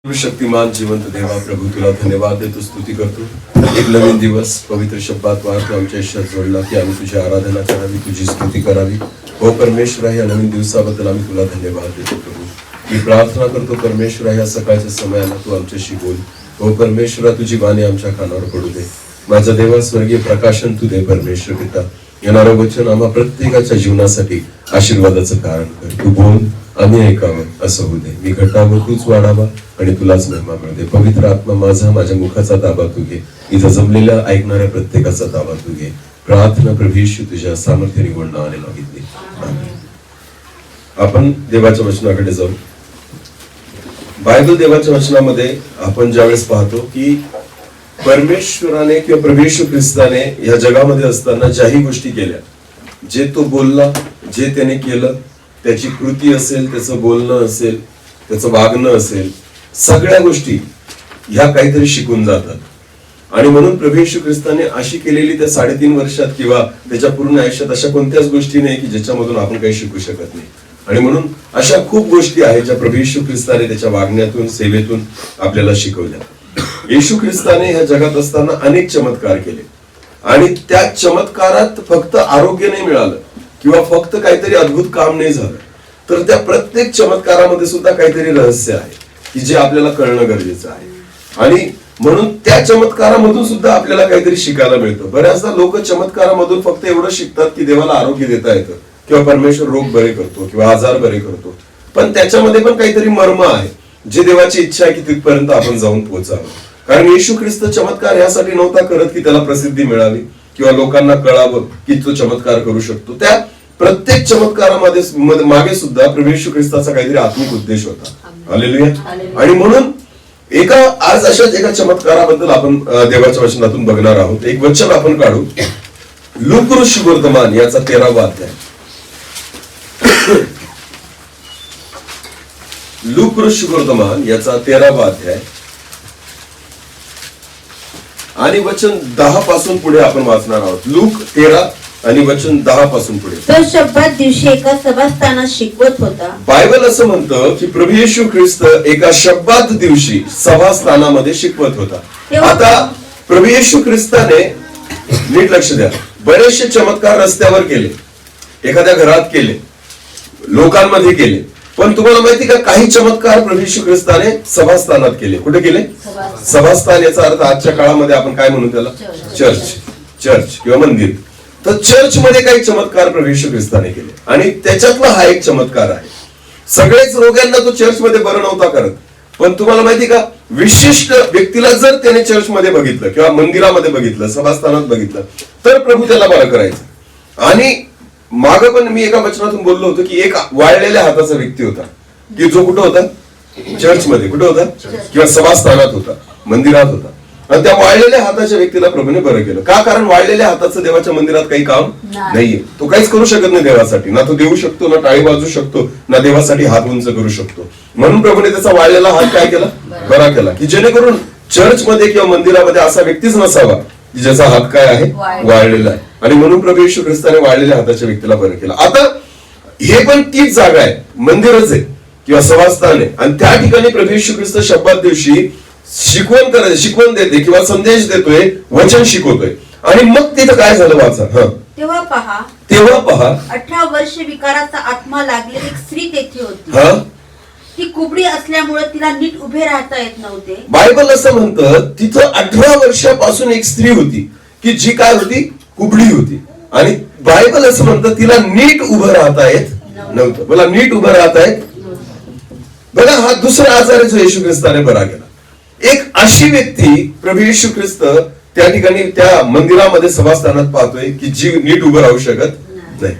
शक्तिमान जिवंत देवा प्रभू तुला धन्यवाद देतो, स्तुती करतो. एक नवीन दिवस पवित्र शब्दात वार तू आमच्या आयुष्यात जोडला की आम्ही तुझी आराधना करावी, तुझी स्तुती करावी. हो परमेश्वरा, या नवीन दिवसाबद्दल आम्ही तुला धन्यवाद देतो प्रभू. मी प्रार्थना करतो परमेश्वरा, या सकाळच्या समयाला तू आमच्याशी बोल. हो परमेश्वरा, तुझी वाणी आमच्या कानावर पडू दे. माझा देवा, स्वर्गीय प्रकाशन तू दे परमेश्वर पिता. येणारं वचन आम्हा प्रत्येकाच्या जीवनासाठी आशीर्वादाचं कारण कर. तू बोल, आम्ही ऐकावं असं होऊ दे. मी घटावं, तूच वाढावा आणि तुलाच महिमा मिळू दे. पवित्र आत्मा माझ्या मुखाचा ताबा तू घे. इथं जमलेल्या ऐकणाऱ्या प्रत्येकाचा ताबा तू घे. प्रार्थना प्रभू येशू तुझ्या सामर्थ्याने गुण नावाने मागितली, आमेन. आपण देवाच्या वचनाकडे जाऊ. बायबल देवाच्या वचनामध्ये आपण ज्यावेळेस पाहतो की परमेश्वराने किंवा प्रभू येशू ख्रिस्ताने या जगामध्ये असताना ज्याही गोष्टी केल्या, जे तो बोलला, जे त्याने केलं, त्याची कृती असेल, त्याचं बोलणं असेल, त्याचं वागणं असेल, सगळ्या गोष्टी ह्या काहीतरी शिकून जातात. आणि म्हणून प्रभू येशू ख्रिस्ताने अशी केलेली त्या 3.5 वर्षात किंवा त्याच्या पूर्ण आयुष्यात अशा कोणत्याच गोष्टी नाही की ज्याच्यामधून आपण काही शिकू शकत नाही. आणि म्हणून अशा खूप गोष्टी आहेत ज्या प्रभू येशू ख्रिस्ताने त्याच्या वागण्यातून, सेवेतून आपल्याला शिकवल्या. येशू ख्रिस्ताने ह्या जगात असताना अनेक चमत्कार केले आणि त्या चमत्कारात फक्त आरोग्य नाही मिळालं किंवा फक्त काहीतरी अद्भुत काम नाही झालं, तर त्या प्रत्येक चमत्कारामध्ये सुद्धा काहीतरी रहस्य आहे की जे आपल्याला कळणं गरजेचं आहे. आणि म्हणून त्या चमत्कारामधून सुद्धा आपल्याला काहीतरी शिकायला मिळतं. बऱ्याचदा लोक चमत्कारामधून फक्त एवढं शिकतात की देवाला आरोग्य देता येतं किंवा परमेश्वर रोग बरे करतो किंवा आजार बरे करतो, पण त्याच्यामध्ये पण काहीतरी मर्म आहे जे देवाची इच्छा आहे की तिथपर्यंत आपण जाऊन पोहोचावं. कारण येशू ख्रिस्त चमत्कार यासाठी नव्हता करत की त्याला प्रसिद्धी मिळावी किंवा लोकांना कळावं की तो चमत्कार करू शकतो. त्या प्रत्येक चमत्कारामध्ये मागे सुद्धा प्रभू येशू ख्रिस्ताचा काहीतरी आत्मिक उद्देश होता. हालेलुया. आणि म्हणून आज अशाच एका चमत्काराबद्दल आपण देवाच्या वचनातून बघणार आहोत. एक वचन आपण काढू, लूका सुवर्तमान याचा 13वा अध्याय. लूका सुवर्तमान याचा 13वा अध्याय आणि वचन 10 पासून पुढे आपण वाचणार आहोत. लूक 13 आणि वचन 10 पासून पुढे. तो शब्दात दिवशी एका सभास्थानात शिकवत होता. बायबल असं म्हणतं की प्रभू येशू ख्रिस्त एका शब्दात दिवशी सभास्थानामध्ये शिकवत होता. आता प्रभू येशू ख्रिस्ताने, नीट लक्ष द्या, बरेचसे चमत्कार रस्त्यावर केले, एखाद्या घरात केले, लोकांमध्ये केले, पण तुम्हाला माहिती का काही चमत्कार प्रभू येशू ख्रिस्ताने सभास्थानात केले. कुठे केले? सभास्थान याचा अर्थ आजच्या काळामध्ये आपण काय म्हणू त्याला? चर्च किंवा मंदिर. तर चर्च मध्ये काही चमत्कार प्रभू येशू ख्रिस्ताने केले आणि त्याच्यातला हा एक चमत्कार आहे. सगळेच रोग्यांना तो चर्च मध्ये बरं नव्हता करत, पण तुम्हाला माहिती का विशिष्ट व्यक्तीला जर त्याने चर्च मध्ये बघितलं किंवा मंदिरामध्ये बघितलं, सभास्थानात बघितलं, तर प्रभू त्याला बरं करायचं. आणि मागं पण मी एका वचनातून बोललो होतो की एक वाळलेल्या हाताचा व्यक्ती होता की जो कुठं होता? चर्च मध्ये. कुठं होता? किंवा सभास्थानात होता, मंदिरात होता. आणि त्या वाळलेल्या हाताच्या व्यक्तीला प्रभूने बरं केलं. का? कारण वाळलेल्या हाताचं देवाच्या मंदिरात काही काम नाहीये. तो काहीच करू शकत नाही देवासाठी. ना तो देऊ शकतो, ना टाळी वाजू शकतो, ना देवासाठी हात उंच करू शकतो. म्हणून प्रभूने त्याचा वाळलेला हात काय केला? बरा केला, की जेणेकरून चर्च मध्ये किंवा मंदिरामध्ये असा व्यक्तीच नसावा की ज्याचा हात काय आहे? वाळलेला आहे. आणि म्हणून प्रभू येशू ख्रिस्ताने वाळलेल्या हाताच्या व्यक्तीला बरं केलं. आता हे पण तीच जागा आहे, मंदिरच आहे किंवा सभास्थान आहे. आणि त्या ठिकाणी प्रभू येशू ख्रिस्त शब्दात दिवशी शिकवण देते किंवा संदेश देतोय, वचन शिकवतोय. आणि मग तिथं काय झालं वाचा. तेव्हा पहा 18 वर्ष विकाराचा आत्मा लागलेली एक स्त्री तेथे होती. ती कुबडी असल्यामुळे तिला नीट उभे राहता येत नव्हते. बायबल असं म्हणतं तिथं 18 वर्षापासून एक स्त्री होती की जी काय होती? कुबडी होती. आणि बायबल असं म्हणतं तिला नीट उभं राहता येत नव्हतं. मला नीट उभं राहता येत. बघा, हा दुसरा आजार आहे जो येशू ख्रिस्ताने बरा केला. एक अशी व्यक्ती प्रभू येशू ख्रिस्त त्या ठिकाणी त्या मंदिरामध्ये सभास्थानात पाहतोय की जी नीट उभं राहू शकत नाही.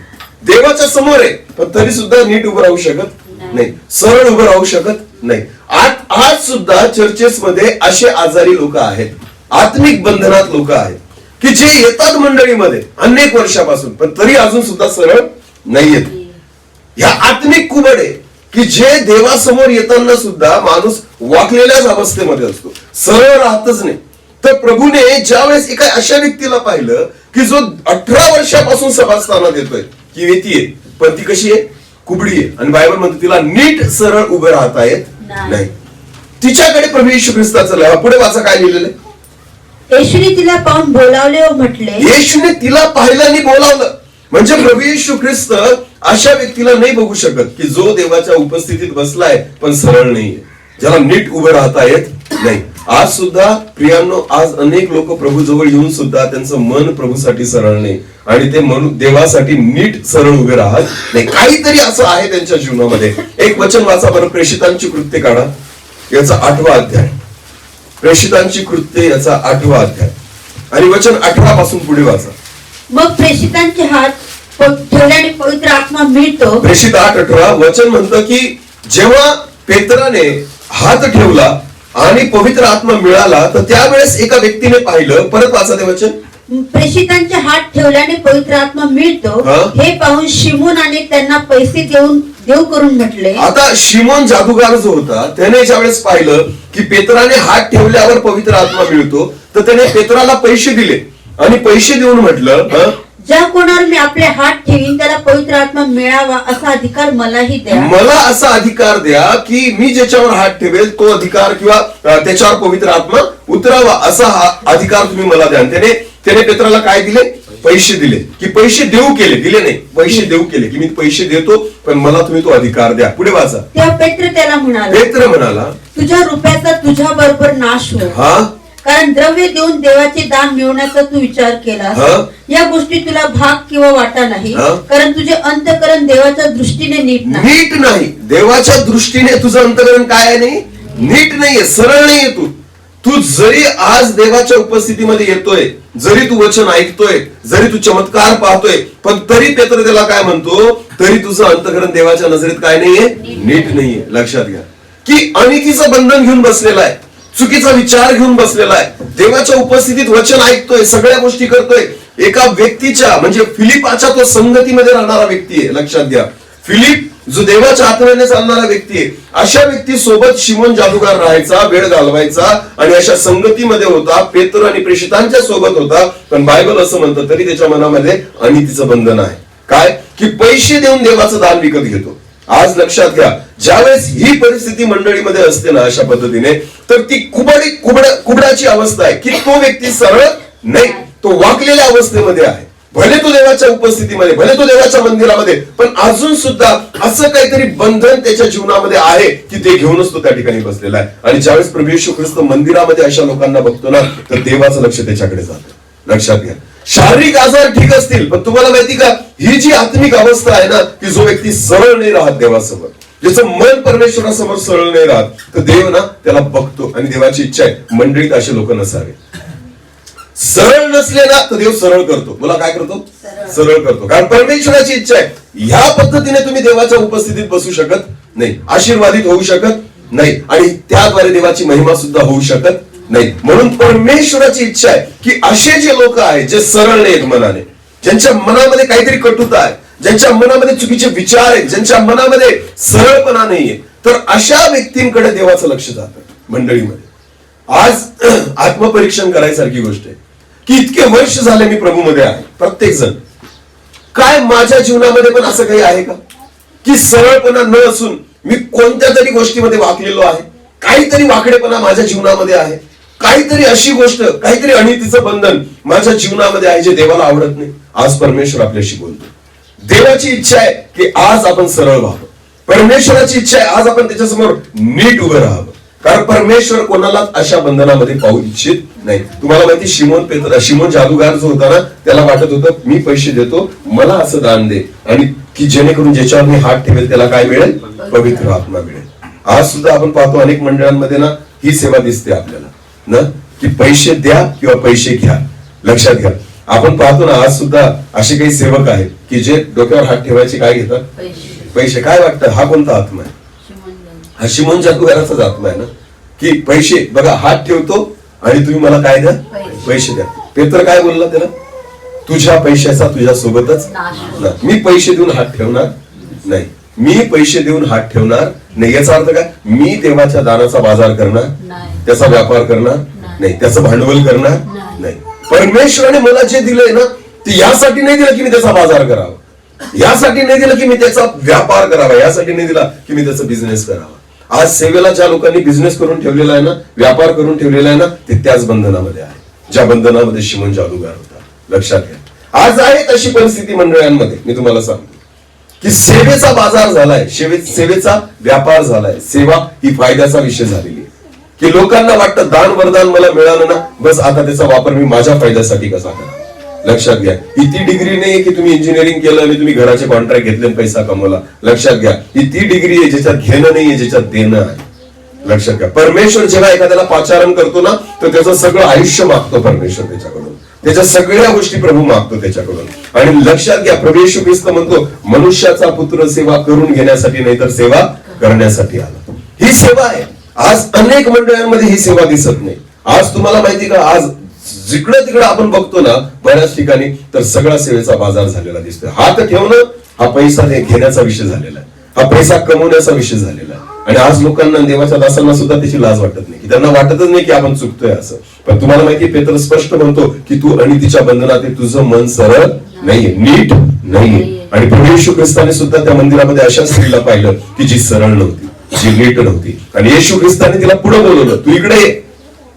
देवाच्या समोर आहे पण तरी सुद्धा नीट उभं राहू शकत नाही, सरळ उभं राहू शकत नाही. आज सुद्धा चर्चेस मध्ये असे आजारी लोक आहेत, आत्मिक बंधनात लोक आहेत की जे येतात मंडळीमध्ये अनेक वर्षापासून पण तरी अजून सुद्धा सरळ नाही येत. ह्या आत्मिक कुबड आहे की जे देवासमोर येताना सुद्धा माणूस वाकलेल्याच अवस्थेमध्ये असतो, सरळ राहतच नाही. तर प्रभूने ज्यावेळेस एका अशा व्यक्तीला पाहिलं की जो 18 वर्षापासून सभास्थानात येतोय, की व्यक्ती आहे पण ती कशी आहे? कुबडी आहे. आणि बायबल म्हणते तिला नीट सरळ उभं राहता येत नाही. तिच्याकडे प्रभू येशू ख्रिस्ताचं लय. पुढे वाचा काय लिहिलेलं आहे. येशूने तिला पाहून बोलावले व म्हटले. येशूने तिला पाहिलं आणि बोलावलं. म्हणजे प्रभू येशू ख्रिस्त अशा व्यक्तीला नाही बघू शकत की जो देवाच्या उपस्थितीत बसलाय पण सरळ नाहीये, ज्याला नीट उभं राहता येत नाही. आज सुद्धा प्रियांनो, आज अनेक लोक प्रभू जवळ येऊन सुद्धा त्यांचं मन प्रभूसाठी सरळ नाही आणि ते देवासाठी नीट सरळ उभे राहत नाही. काहीतरी असं आहे त्यांच्या जीवनामध्ये. एक वचन वाचा बरं, प्रेषितांची कृत्ये काढा, याचा 8वा अध्याय. प्रेषितांची कृत्ये याचा 8वा अध्याय आणि वचन 18 पासून पुढे वाचा. मग प्रेषितांचे हात ठेवल्याने पवित्र आत्मा मिळतो. प्रेषित 8:18 वचन म्हणतं की जेव्हा पेत्राने हात ठेवला आणि पवित्र आत्मा मिळाला तर त्यावेळेस एका व्यक्तीने पाहिलं. परत वाचा ते वचन. प्रेषितांचे हात ठेवल्याने पवित्र आत्मा मिळतो हे पाहून शिमोनाने त्यांना पैसे देऊ करून म्हटले. आता शिमोन जादूगार जो होता त्याने ज्यावेळेस पाहिलं की पेत्राने हात ठेवल्यावर पवित्र आत्मा मिळतो तर त्याने पेत्राला पैसे दिले आणि पैसे देऊन म्हटलं, ज्या कोणावर मी आपले हात ठेवीन त्याला पवित्र आत्मा मिळावा असा अधिकार मलाही द्या. मला असा अधिकार द्या की मी ज्याच्यावर हात ठेवेल तो अधिकार किंवा त्याच्यावर पवित्र आत्मा उतरावा असा हा अधिकार तुम्ही मला द्या. त्याने पेत्राला काय दिले? पैसे दिले. की पैसे देऊ केले, दिले नाही, पैसे देऊ केले की मी पैसे देतो पण मला तुम्ही तो अधिकार द्या. पुढे वाचा. तेव्हा पेत्र त्याला म्हणाला, पेत्र म्हणाला, तुझ्या रुपयाचा तुझ्या बरोबर नाश हो. कारण द्रव्य देऊन देवाचे दान मिळवण्याचा तू विचार केलास. या गोष्टी तुला भाग किंवा वाटा नाही, कारण तुझे अंतःकरण देवाच्या दृष्टीने नीट नाही. देवाच्या दृष्टीने तुझं अंतःकरण काय नाही? नीट नाहीये, सरळ नाहीये. तू जरी आज देवाच्या उपस्थितीमध्ये येतोय, जरी तू वचन ऐकतोय, जरी तू चमत्कार पाहतोय, पण तरी पेत्र त्याला काय म्हणतो? तरी तुझं अंतःकरण देवाच्या नजरेत काय नाहीये? नीट नाहीये. लक्षात घ्या की अनितीचं बंधन घेऊन बसलेला आहे, चुकीचा विचार घेऊन बसलेला आहे, देवाच्या उपस्थितीत वचन ऐकतोय, सगळ्या गोष्टी करतोय. एका व्यक्तीच्या म्हणजे फिलिपाच्या तो संगतीमध्ये राहणारा व्यक्ती आहे. लक्षात घ्या, फिलिप जो देवाच्या आत्म्याने चालणारा व्यक्ती आहे, अशा व्यक्ती सोबत शिमोन जादूगार राहायचा, वेळ घालवायचा आणि अशा संगतीमध्ये होता. पेत्र आणि प्रेषितांच्या सोबत होता. पण बायबल असं म्हणतं तरी त्याच्या मनामध्ये अनितीचं बंधन आहे. काय? की पैसे देऊन देवाचं दान विकत घेतो. आज लक्षात घ्या, ज्यावेळेस ही परिस्थिती मंडळीमध्ये असते ना अशा पद्धतीने, तर ती कुबडाची अवस्था आहे की तो व्यक्ती सरळ नाही, तो वाकलेल्या अवस्थेमध्ये आहे. भले तो देवाच्या उपस्थितीमध्ये, भले तो देवाच्या मंदिरामध्ये, पण अजून सुद्धा असं काहीतरी बंधन त्याच्या जीवनामध्ये आहे की ते घेऊनच तो त्या ठिकाणी बसलेला आहे. आणि ज्यावेळेस प्रभू येशू ख्रिस्त मंदिरामध्ये अशा लोकांना बघतो ना तर देवाचं लक्ष त्याच्याकडे जातं. लक्षात घ्या, शारीरिक आजार ठीक असतील पण तुम्हाला माहिती का, ही जी आत्मिक अवस्था आहे ना की जो व्यक्ती सरळ नाही राहत देवासमोर, ज्याचं मन परमेश्वरासमोर सरळ नाही राहत, तर देव ना त्याला बघतो. आणि देवाची इच्छा आहे मंडळीत असे लोक नसावे. सरळ नसले ना तर देव सरळ करतो. मला काय करतो? सरळ करतो. कारण परमेश्वराची इच्छा आहे. ह्या पद्धतीने तुम्ही देवाच्या उपस्थितीत बसू शकत नाही, आशीर्वादित होऊ शकत नाही आणि त्याद्वारे देवाची महिमा सुद्धा होऊ शकत नाही. म्हणून परमेश्वराची इच्छा आहे की असे जे लोक आहेत जे सरळ नाहीत मनाने, ज्यांच्या मनामध्ये काहीतरी कटुता आहे, ज्यांच्या मनामध्ये चुकीचे विचार आहेत, ज्यांच्या मनामध्ये सरळपणा नाहीये, तर अशा व्यक्तींकडे देवाचं लक्ष जातं मंडळीमध्ये. आज आत्मपरीक्षण करायसारखी गोष्ट आहे की इतके वर्ष झाले मी प्रभूमध्ये आहे. प्रत्येक जण काय माझ्या जीवनामध्ये पण असं काही आहे का की सरळपणा न असून मी कोणत्या तरी गोष्टीमध्ये वाकलेलो आहे, काहीतरी वाकडेपणा माझ्या जीवनामध्ये आहे, काहीतरी अशी गोष्ट, काहीतरी अनितीचं बंधन माझ्या जीवनामध्ये आहे जे देवाला आवडत नाही. आज परमेश्वर आपल्याशी बोलतो. देवाची इच्छा आहे की आज आपण सरळ व्हावं. परमेश्वराची इच्छा आहे आज आपण त्याच्यासमोर नीट उभं राहावं. कारण परमेश्वर कोणालाच अशा बंधनामध्ये पाहू इच्छित नाही. तुम्हाला माहिती, शिमोन जादूगार जो होता ना त्याला वाटत होतं मी पैसे देतो, मला असं दान दे आणि की जेणेकरून ज्याच्यावर मी हात ठेवेल त्याला काय मिळेल? पवित्र आत्मा मिळेल. आज सुद्धा आपण पाहतो अनेक मंडळांमध्ये ना ही सेवा दिसते आपल्याला ना की पैसे द्या किंवा पैसे घ्या. लक्षात घ्या, आपण पाहतो ना आज सुद्धा असे काही सेवक आहेत की जे डोक्यावर हात ठेवायचे काय घेतात? पैसे. काय वाटतं हा कोणता आत्मा आहे? हा शिमोन जादूगाराचाच आत्मा आहे ना की पैसे. बघा, हात ठेवतो आणि तुम्ही मला काय द्या? पैसे द्या. पेत्र काय बोलला त्याला? तुझ्या पैशाचा तुझ्या सोबतच मी पैसे देऊन हात ठेवणार नाही, मी पैसे देऊन हात ठेवणार नाही. याचा अर्थ काय? मी देवाच्या दानाचा बाजार करणार, त्याचा व्यापार करणार नाही, त्याचं भांडवल करणार नाही. परमेश्वराने मला जे दिलंय ना ते यासाठी नाही दिलं की मी त्याचा बाजार करावा, यासाठी नाही दिलं की मी त्याचा व्यापार करावा, यासाठी नाही दिला की मी त्याचा बिझनेस करावा. आज सेवेला ज्या लोकांनी बिझनेस करून ठेवलेला आहे ना, व्यापार करून ठेवलेला आहे ना, ते त्याच बंधनामध्ये आहे ज्या बंधनामध्ये शिमोन जादूगार होता. लक्षात घ्या, आज आहे तशी परिस्थिती मंडळांमध्ये. मी तुम्हाला सांगतो की सेवेचा बाजार झालाय, सेवेचा व्यापार झालाय. सेवा ही फायद्याचा विषय झालेली आहे की लोकांना वाटतं दान वरदान मला मिळालं ना, बस आता त्याचा वापर मी माझ्या फायद्यासाठी कसा करा. लक्षात घ्या, ही ती डिग्री नाही की तुम्ही इंजिनिअरिंग केलं आणि तुम्ही घराचे कॉन्ट्रॅक्ट घेतले आणि पैसा कमवला. लक्षात घ्या, ही ती डिग्री आहे ज्याच्यात घेणं नाहीये, ज्याच्यात देणं आहे. लक्षात घ्या, परमेश्वर जेव्हा एखाद्याला पाचारण करतो ना, तर त्याचं सगळं आयुष्य मागतो परमेश्वर त्याच्याकडून, त्याच्या सगळ्या गोष्टी प्रभू मागतो त्याच्याकडून. आणि लक्षात घ्या, प्रभू येशू ख्रिस्त म्हणतो मनुष्याचा पुत्र सेवा करून घेण्यासाठी नाही तर सेवा करण्यासाठी आला. ही सेवा आहे. आज अनेक मंडळांमध्ये ही सेवा दिसत नाही. आज तुम्हाला माहिती का, आज जिकडं तिकडं आपण बघतो ना बऱ्याच ठिकाणी, तर सगळा सेवेचा बाजार झालेला दिसतोय. हात ठेवणं हा पैसा घेण्याचा विषय झालेला आहे, हा पैसा कमवण्याचा विषय झालेला आहे. आणि आज लोकांना, देवाच्या दासांना सुद्धा त्याची लाज वाटत नाही, की त्यांना वाटतच नाही की आपण चुकतोय असं. पण तुम्हाला माहिती, पेत्र स्पष्ट म्हणतो की तू अनितीच्या बंधनात आहे, तुझं मन सरळ नाहीये, नीट नाहीये. आणि प्रभू येशू ख्रिस्ताने सुद्धा त्या मंदिरामध्ये अशा स्त्रीला पाहिलं की जी सरळ नव्हती, जी नीट नव्हती. आणि येशू ख्रिस्ताने तिला पुढे बोलवलं, तू इकडे ये.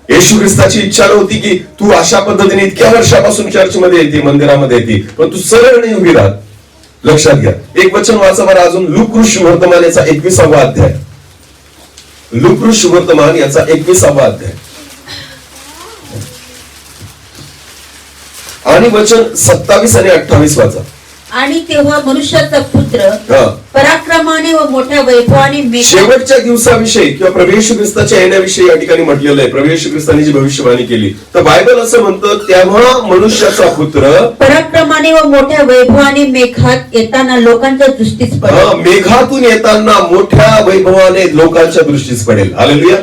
येशू ख्रिस्ताची इच्छा नव्हती की तू अशा पद्धतीने इतक्या वर्षापासून चर्चमध्ये येते, मंदिरामध्ये येते, पण तू सरळ नाही उभी राहत. लक्षात घ्या, एक वचन वाचा बरं अजून, लूकऋषी वर्तमान याचा 21वा अध्याय. लूकऋषी वर्तमान याचा 21वा अध्याय आणि वचन 27 आणि 28 वाचा. आणि तेव्हा मनुष्याचा पुत्र पराक्रमाने व मोठ्या वैभवाने शेवटच्या दिवसाविषयी किंवा प्रभू येशू ख्रिस्ताच्या येण्याविषयी या ठिकाणी म्हटलेलं आहे. प्रभू येशू ख्रिस्ताने जी भविष्यवाणी केली, तर बायबल असं म्हणतं, तेव्हा मनुष्याचा पुत्र पराक्रमाने व मोठ्या वैभवाने मेघात येताना लोकांच्या दृष्टीस पडेल. मेघातून येताना मोठ्या वैभवाने लोकांच्या दृष्टीस पडेल. हालेलुया.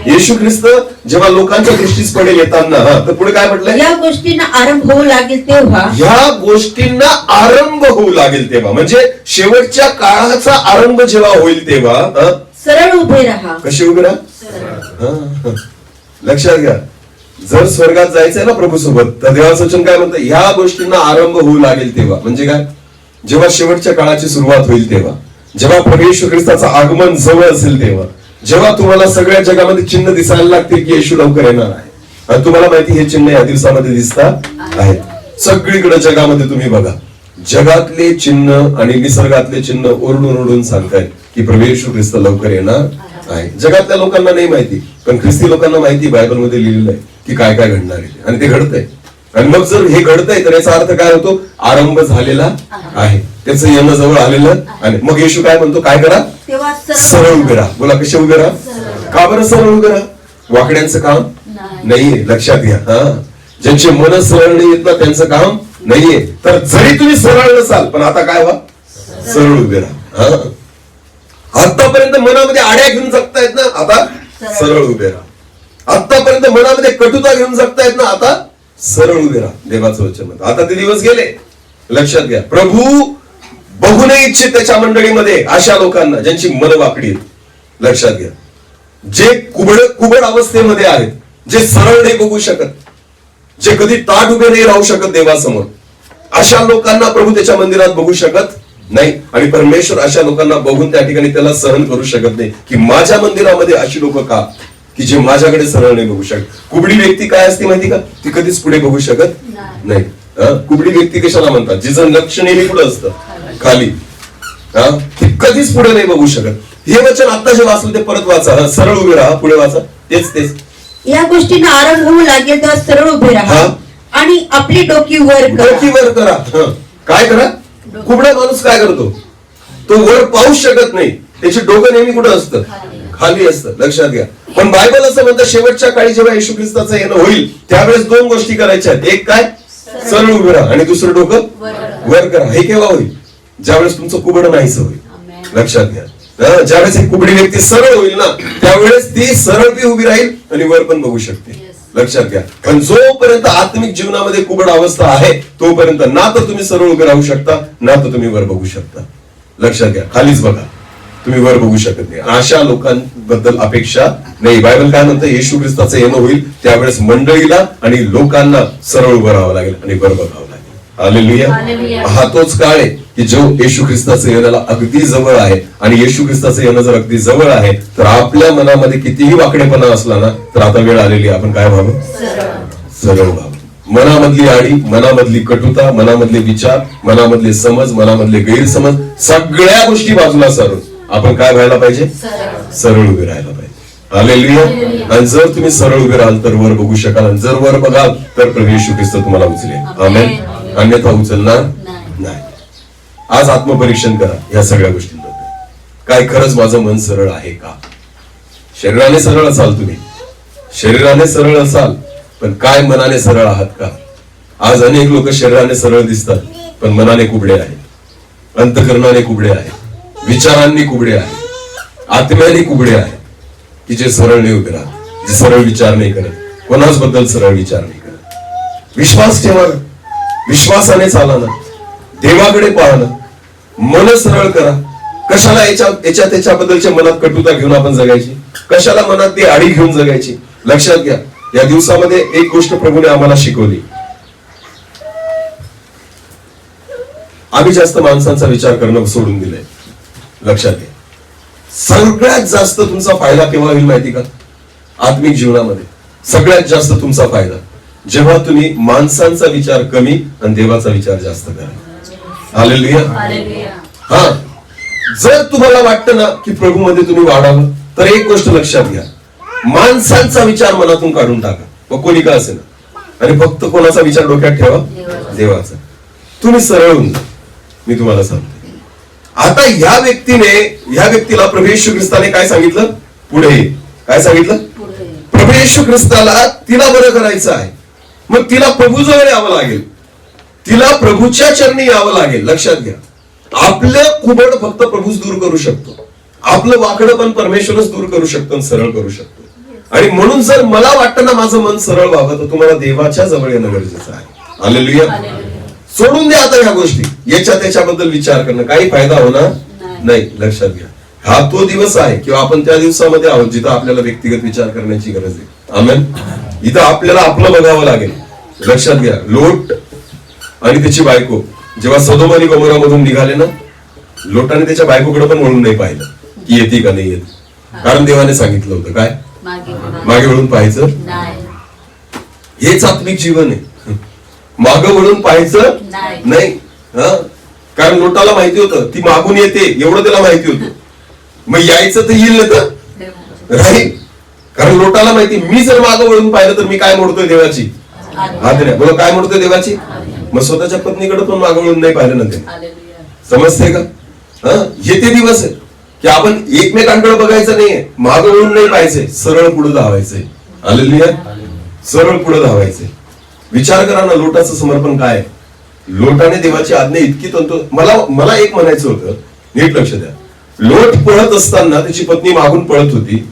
येशू ख्रिस्त जेव्हा लोकांच्या दृष्टीस पडेल येताना, तर पुढे काय म्हटलंय, या गोष्टींना आरंभ होऊ लागेल तेव्हा, ह्या गोष्टींना आरंभ होऊ लागेल तेव्हा, म्हणजे शेवटच्या काळाचा आरंभ जेव्हा होईल तेव्हा सरळ उभे राहा. कसे उभे राहा. लक्षात घ्या, जर स्वर्गात जायचंय ना प्रभू सोबत, तर देवाचं वचन काय म्हणतं, ह्या गोष्टींना आरंभ होऊ लागेल तेव्हा. म्हणजे काय, जेव्हा शेवटच्या काळाची सुरुवात होईल तेव्हा, जेव्हा प्रभू येशू ख्रिस्ताचं आगमन जवळ असेल तेव्हा, जेव्हा तुम्हाला सगळ्या जगामध्ये चिन्ह दिसायला लागतील की येशू लवकर येणार आहे. आणि तुम्हाला माहिती, हे चिन्ह या दिवसामध्ये दिसतात आहेत सगळीकडे जगामध्ये. तुम्ही बघा, जगातले चिन्ह आणि निसर्गातले चिन्ह ओरडून ओरडून सांगतायत की प्रभू येशू ख्रिस्त लवकर येणार आहे. जगातल्या लोकांना नाही माहिती, पण ख्रिस्ती लोकांना माहिती, बायबलमध्ये लिहिलेलं आहे की काय काय घडणार आहे, आणि ते घडतंय. आणि मग जर हे घडतंय तर याचा अर्थ काय होतो, आरंभ झालेला आहे, त्याचं येणं जवळ आलेलं. आणि मग येशू काय म्हणतो, काय करा, सरळ उभे राहा. बोला, कसे उभे राहा. का बरं सरळ उभे राहा? वाकड्यांचं काम नाहीये. लक्षात घ्या, ज्यांचे मन सरळ नाही येत ना, त्यांचं काम नाहीये. तर जरी तुम्ही सरळ नसाल, पण आता काय व्हा, सरळ उभे राहा. आतापर्यंत मनामध्ये आड्या घेऊन जगतायत ना, आता सरळ उभे राहा. आतापर्यंत मनामध्ये कटुता घेऊन जगतायत ना, आता सरळ उभे राहा. देवाचं वचन म्हणतं, आता ते दिवस गेले. लक्षात घ्या, प्रभू बघू नये इच्छित त्याच्या मंडळीमध्ये अशा लोकांना ज्यांची मन वाकडी आहेत. लक्षात घ्या, जे कुबड अवस्थेमध्ये आहेत, जे सरळ नाही बघू शकत, जे कधी ताट उभे नाही राहू शकत देवासमोर, अशा लोकांना प्रभू त्याच्या मंदिरात बघू शकत नाही. आणि परमेश्वर अशा लोकांना बघून त्या ठिकाणी त्याला सहन करू शकत नाही की माझ्या मंदिरामध्ये अशी लोक का, की जे माझ्याकडे सरळ नाही बघू शकत. कुबडी व्यक्ती काय असते माहिती का, ती कधीच पुढे बघू शकत नाही. कुबडी व्यक्ती कशाला म्हणतात, जिचं लक्ष नेहमी पुढे असतं, खाली, ती कधीच पुढे नाही बघू शकत. हे वचन आता जे वाचलं ते परत वाचा, सरळ उभे राहा, पुढे वाचा, तेच. या गोष्टींना आरंभ होऊ लागेल तेव्हा सरळ उभे राहा आणि आपली डोकी वर करा. काय करा, कुबडा माणूस काय करतो, तो वर पाहू शकत नाही, त्याची डोकं नेहमी कुठं असतं, खाली असतं. लक्षात घ्या. पण बायबल असं म्हणतं, शेवटच्या काळी जेव्हा येशू ख्रिस्ताचं येणं होईल त्यावेळेस दोन गोष्टी करायच्या आहेत. एक काय, सरळ उभे राहा, आणि दुसरं डोकं वर करा. हे केव्हा होईल, ज्यावेळेस तुमचं कुबड नाहीच होईल. लक्षात घ्या, ज्यावेळेस एक कुबडी व्यक्ती सरळ होईल ना, त्यावेळेस ती सरळ बी उभी राहील आणि वर पण बघू शकते. लक्षात घ्या. पण जोपर्यंत आत्मिक जीवनामध्ये कुबड अवस्था आहे तोपर्यंत ना तर तुम्ही सरळ उभे राहू शकता, ना तर तुम्ही वर बघू शकता. लक्षात घ्या, खालीच बघा, तुम्ही वर बघू शकत नाही. अशा लोकांबद्दल अपेक्षा नाही. बायबल काय म्हणतं, येशू ख्रिस्ताचं येणं होईल त्यावेळेस मंडळीला आणि लोकांना सरळ उभं राहावं लागेल आणि वर बघावं लागेल. हालेलुया. हा तोच काळ आहे की जो येशू ख्रिस्ताचं येण्याला अगदी जवळ आहे. आणि येशू ख्रिस्ताचं येणं जर अगदी जवळ आहे तर आपल्या मनामध्ये कितीही वाकडेपणा असला ना तर आता वेळ आलेली आहे. आपण काय व्हावं? सरळ व्हावं. मनामधली आडी, मनामधली कटुता, मनामधले विचार, मनामधले समज, मनामधले गैरसमज, सगळ्या गोष्टी बाजूला सारून आपण काय व्हायला पाहिजे? सरळ उभे राहायला पाहिजे. हालेलुया. आणि जर तुम्ही सरळ उभे राहाल तर वर बघू शकाल, आणि जर वर बघाल तर प्रभू येशू ख्रिस्त तुम्हाला उचलेल. आमेन. अन्यथा उचलणार नाही. आज आत्मपरीक्षण करा या सगळ्या गोष्टींबद्दल. काय खरंच माझं मन सरळ आहे का? शरीराने सरळ असाल तुम्ही, शरीराने सरळ असाल, पण काय मनाने सरळ आहात का? आज अनेक लोक शरीराने सरळ दिसतात पण मनाने कुबडे आहेत, अंतकरणाने कुबडे आहेत, विचारांनी कुबडे आहेत, आत्म्याने कुबडे आहेत, की जे सरळ नाही उभे राहत, जे सरळ विचार नाही करत, कोणाच बद्दल सरळ विचार नाही करत. विश्वास ठेवा, विश्वासाने चाला ना, देवाकडे पाहा ना, मन सरळ करा. कशाला याच्या त्याच्याबद्दलच्या मनात कटुता घेऊन आपण जगायची? कशाला मनात ती आडी घेऊन जगायची? लक्षात घ्या, या दिवसामध्ये एक गोष्ट प्रभूने आम्हाला शिकवली. आम्ही जास्त माणसांचा विचार करणं सोडून दिलंय. लक्षात घ्या, सगळ्यात जास्त तुमचा फायदा केव्हा होईल माहिती का? आत्मिक जीवनामध्ये सगळ्यात जास्त तुमचा फायदा जेव्हा तुम्ही माणसांचा विचार कमी आणि देवाचा विचार जास्त करा. हालेलुया. हा, जर तुम्हाला वाटतं ना की प्रभू मध्ये तुम्ही वाढावं तर एक गोष्ट लक्षात घ्या, माणसांचा विचार मनातून काढून टाका, व कोणी का असे ना, आणि फक्त कोणाचा विचार डोक्यात ठेवा? देवाचा. तुम्ही सरळ होऊन जा. मी तुम्हाला सांगतो, आता ह्या व्यक्तीला प्रभू येशू ख्रिस्ताने काय सांगितलं? पुढे ये. काय सांगितलं? प्रभू येशू ख्रिस्ताला तिला बरं करायचं आहे, मग तिला प्रभूजवळ यावं लागेल, तिला प्रभूच्या चरणी यावं लागेल. लक्षात घ्या, आपलं कुबड फक्त प्रभूच दूर करू शकतो, आपलं वाकडं पण परमेश्वरच दूर करू शकतो आणि सरळ करू शकतो. आणि म्हणून जर मला वाटतं ना माझं मन सरळ व्हावं तर तुम्हाला देवाच्या जवळ येणं गरजेचं आहे. हालेलुया. सोडून द्या आता ह्या गोष्टी, याच्या त्याच्याबद्दल विचार करणं काही फायदा होणार नाही. लक्षात घ्या, हा तो दिवस आहे किंवा आपण त्या दिवसामध्ये आहोत जिथं आपल्याला व्यक्तिगत विचार करण्याची गरज आहे. आमेन. इथं आपल्याला आपलं बघावं लागेल. लक्षात घ्या, लोट आणि त्याची बायको जेव्हा सदोम आणि गोमोरा मधून निघाले ना, लोटाने त्याच्या बायकोकडे पण वळून नाही पाहिलं की येते का नाही येत, कारण देवाने सांगितलं होतं काय? मागे वळून पाहायचं. हेच आत्मिक जीवन आहे. मागं वळून पाहायचं नाही. कारण लोटाला माहिती होतं ती मागून येते, एवढं त्याला माहिती होतं. मग यायचं तर येईल ना तर राहील, कारण लोटाला माहिती मी जर मागं वळून पाहिलं तर मी काय मोडतोय? देवाची आज्ञा. बोला, काय मोडतोय? देवाची. मग स्वतःच्या पत्नीकडे पण मागं वळून नाही पाहिलं ना ते. समजते का? हे ते दिवस आहे की आपण एकमेकांकडे बघायचं नाहीये, मागं वळून नाही पाहायचंय, सरळ पुढे धावायचंय. हालेलुया. सरळ पुढे धावायचंय. विचार करा ना, लोटाचं समर्पण काय? लोटाने देवाची आज्ञा इतकी मला एक म्हणायचं होतं, नीट लक्ष द्या. लोट पळत असताना त्याची पत्नी मागून पळत होती.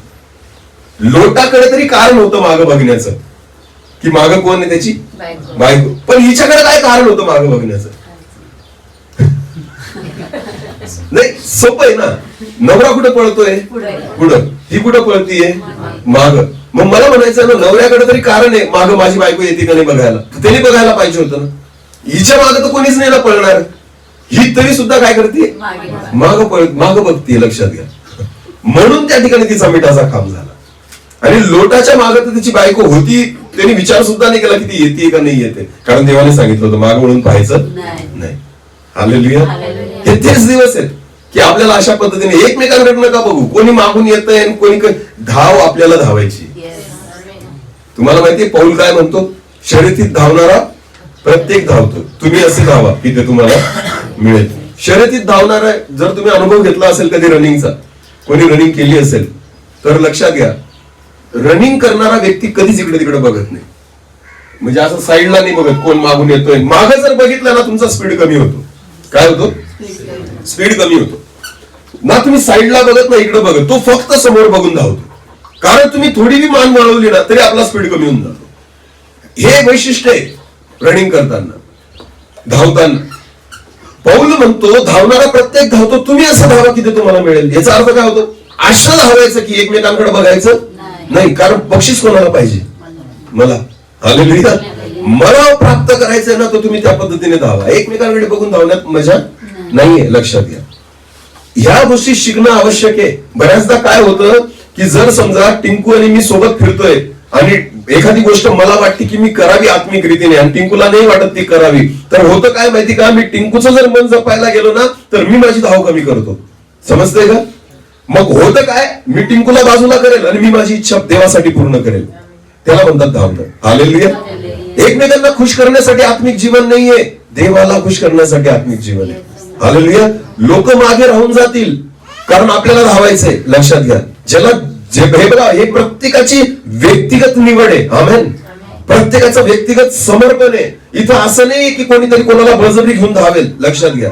लोटाकडे तरी कारण होतं मागं बघण्याचं की मागं कोण आहे? त्याची बायको. पण हिच्याकडे काय कारण होतं मागं बघण्याचं? नाही, सोपं आहे ना. नवरा कुठं पळतोय? पुढं. ही कुठं पळतीये? माग. मग मला म्हणायचं ना, नवऱ्याकडे तरी कारण आहे माग माझी बायको येते का नाही बघायला, त्यांनी बघायला पाहिजे होतं ना. हिच्या माग तर कोणीच नाही ना पळणार. ही तरी सुद्धा काय करते? माग बघतीये. लक्षात घ्या, म्हणून त्या ठिकाणी तिचा मिठाचा खांब झाला. आणि लोटाच्या माग तर त्याची बायको होती, त्यांनी विचार सुद्धा नाही केला की ती येते का नाही येते, कारण देवाने सांगितलं होतं माग वळून पाहायचं नाही. हालेलुया. हे तेच दिवस आहेत की आपल्याला अशा पद्धतीने एकमेकांकडे नका बघू, कोणी मागून येतंय आणि कोणी धाव आपल्याला धावायची. तुम्हाला माहितीये पौल काय म्हणतो? शर्यतीत धावणारा प्रत्येक धावतो, तुम्ही असे धावा की ते तुम्हाला मिळेल. शर्यतीत धावणारा जर तुम्ही अनुभव घेतला असेल कधी रनिंगचा, कोणी रनिंग केली असेल तर लक्षात घ्या, रनिंग करणारा व्यक्ती कधीच इकडे तिकडे बघत नाही. म्हणजे असं साईडला नाही बघत कोण मागून येतोय. मागे जर बघितलं ना तुमचा स्पीड कमी होतो. काय होतो? स्पीड कमी होतो ना. तुम्ही साईडला बघत ना, इकडे बघत, तो फक्त समोर बघून धावतो. कारण तुम्ही थोडी बी मान वळवली ना तरी आपला स्पीड कमी होऊन जातो. हे वैशिष्ट्य आहे रनिंग करताना, धावताना. पौल म्हणतो धावणारा प्रत्येक धावतो, तुम्ही असं धावा की ते तुम्हाला मिळेल. याचा अर्थ काय होतो? असं धावायचं की एकमेकांकडे बघायचं नाही, कारण बक्षीस कोणाला पाहिजे? मला. हालेलुया. मला प्राप्त करायचंय ना, तर तुम्ही त्या पद्धतीने धावा. एकमेकांकडे बघून धावण्यात मजा नाहीये, लक्षात घ्या. ह्या गोष्टी शिकणं आवश्यक आहे. बऱ्याचदा काय होतं की जर समजा टिंकू आणि मी सोबत फिरतोय आणि एखादी गोष्ट मला वाटते की मी करावी आत्मिक रीतीने आणि टिंकूला नाही वाटत ती करावी, तर होतं काय माहिती का, मी टिंकूचं जर मन जपायला गेलो ना तर मी माझी धाव कमी करतो. समजतंय का? मग होतं काय, मी टिंकूला बाजूला करेल आणि मी माझी इच्छा देवासाठी पूर्ण करेल. त्याला म्हणतात धावणं. हालेलुया. एकमेकांना खुश करण्यासाठी आत्मिक जीवन नाहीये, देवाला खुश करण्यासाठी आत्मिक जीवन आहे. हालेलुया. लोक मागे राहून जातील कारण आपल्याला धावायचंय. लक्षात घ्या. ज्याला जे हे बघा, हे प्रत्येकाची व्यक्तिगत निवड आहे. आमेन. प्रत्येकाचं व्यक्तिगत समर्पण आहे. इथं असं नाही की कोणीतरी कोणाला बळजबरी घेऊन धावेल. लक्षात घ्या.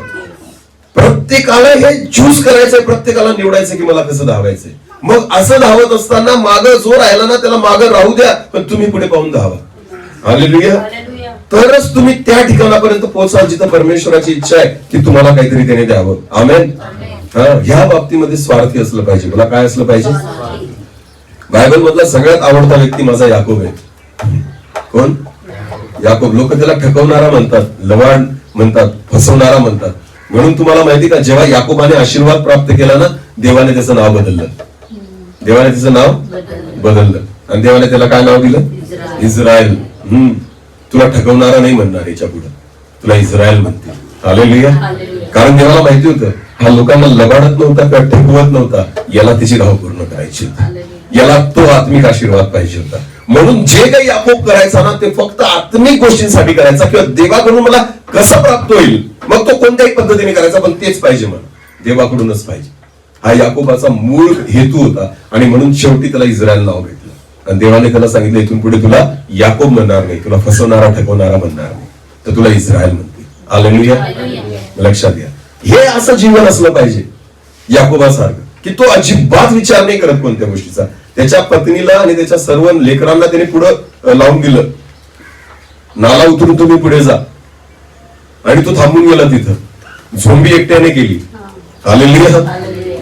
प्रत्येकाला हे चूज करायचंय, प्रत्येकाला निवडायचं की मला कसं धावायचंय. मग असं धावत असताना मागं जो राहिला ना त्याला मागं राहू द्या, पण तुम्ही पुढे पाहून धावा. हालेलुया. तरच तुम्ही त्या ठिकाणापर्यंत पोहोचाल जिथं परमेश्वराची इच्छा आहे की तुम्हाला काहीतरी त्याने द्यावं. आमेन. ह्या बाबतीमध्ये स्वार्थी असलं पाहिजे. मला काय असलं पाहिजे? बायबल मधला सगळ्यात आवडता व्यक्ती माझा याकोब आहे. कोण? याकोब. लोक त्याला ठकवणारा म्हणतात, लवाड म्हणतात, फसवणारा म्हणतात. म्हणून तुम्हाला माहिती का, जेव्हा याकोबाने आशीर्वाद प्राप्त केला ना, देवाने त्याचं नाव बदललं. देवाने त्याचं नाव बदललं आणि देवाने त्याला काय नाव दिलं? इस्रायल. तुला ठकवणारा नाही म्हणणार, याच्या पुढे तुला इस्रायल म्हणते. हालेलुया. कारण देवाला माहिती होतं हा लोकांना लबाडत नव्हता किंवा ठेवत नव्हता, याला त्याची धाव पूर्ण करायची होती, याला तो आत्मिक आशीर्वाद पाहिजे होता. म्हणून जे काही याकोब करायचा ना ते फक्त आत्मिक गोष्टींसाठी करायचा, किंवा देवाकडून मला कसं प्राप्त होईल मग तो कोणत्याही पद्धतीने करायचा, पण तेच पाहिजे मला, देवाकडूनच पाहिजे. हा याकोबाचा मूळ हेतू होता आणि म्हणून शेवटी त्याला इस्रायल नाव भेटलं. आणि देवाने त्याला सांगितलं इथून पुढे तुला याकोब म्हणणार नाही, तुला फसवणारा ठकवणारा म्हणणार नाही, तर तुला इस्रायल म्हणते. हालेलुया. लक्षात घ्या. हे असं जीवन असलं पाहिजे याकोबासारखं, की तो अजिबात विचार नाही करत कोणत्या गोष्टीचा. त्याच्या पत्नीला आणि त्याच्या सर्व लेकरांना त्याने पुढे लावून दिलं, नाला उतरून तुम्ही पुढे जा, आणि तो थांबून गेला तिथं. झोंबी एकट्याने केली. हालेलुया.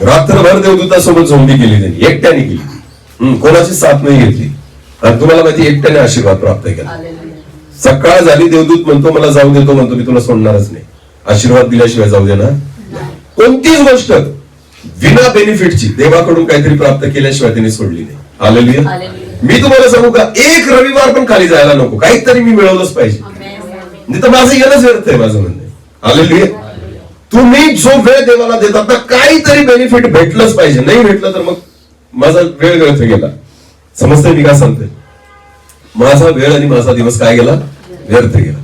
रात्रभर देवदूतासोबत झोंबी केली त्यांनी, एकट्याने केली, कोणाची साथ नाही घेतली. आणि तुम्हाला माहिती एकट्याने आशीर्वाद प्राप्त केला. सकाळ झाली, देवदूत म्हणतो मला जाऊ देतो, म्हणतो मी तुला सोडणारच नाही, आशीर्वाद दिल्याशिवाय जाऊ दे ना. कोणतीच गोष्ट विना बेनिफिटची देवाकडून काहीतरी प्राप्त केल्याशिवाय त्यांनी सोडली नाही. हालेलुया. मी तुम्हाला सांगू का, एक रविवार पण खाली जायला नको, काहीतरी मी मिळवलंच पाहिजे, नाही तर माझं येणंच व्यर्थ आहे. माझं म्हणणं. हालेलुया. तुम्ही जो वेळ देवाला देतात ना, काहीतरी बेनिफिट भेटलंच पाहिजे, नाही भेटलं तर मग माझा वेळ व्यर्थ गेला. समजतंय मी काय सांगतोय? माझा वेळ आणि माझा दिवस काय गेला? व्यर्थ गेला.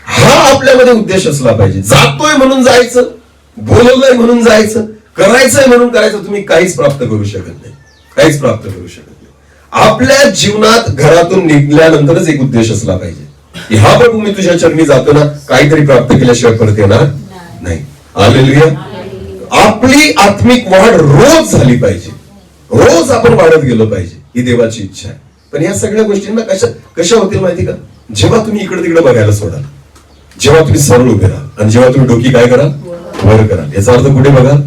हा आपल्यामध्ये उद्देश असला पाहिजे. जातोय म्हणून जायचं, बोलवलंय म्हणून जायचं, करायचंय म्हणून करायचं, तुम्ही काहीच प्राप्त करू शकत नाही, काहीच प्राप्त करू शकत नाही. आपल्या जीवनात घरातून निघल्यानंतरच एक उद्देश असला पाहिजे की हा प्रभू मी तुझ्या चरणी जातो ना, काहीतरी प्राप्त केल्याशिवाय परत येणार नाही. हालेलुया. आपली आत्मिक वाढ रोज झाली पाहिजे, रोज आपण वाढत गेलो पाहिजे, ही देवाची इच्छा आहे. पण या सगळ्या गोष्टींना कशा होतील माहिती का? जेव्हा तुम्ही इकडे तिकडे बघायला सोडाल, जेव्हा तुम्ही सरळ उभे राहाल आणि जेव्हा तुम्ही डोकी काय कराल? वर कराल. याचा अर्थ कुठे बघाल?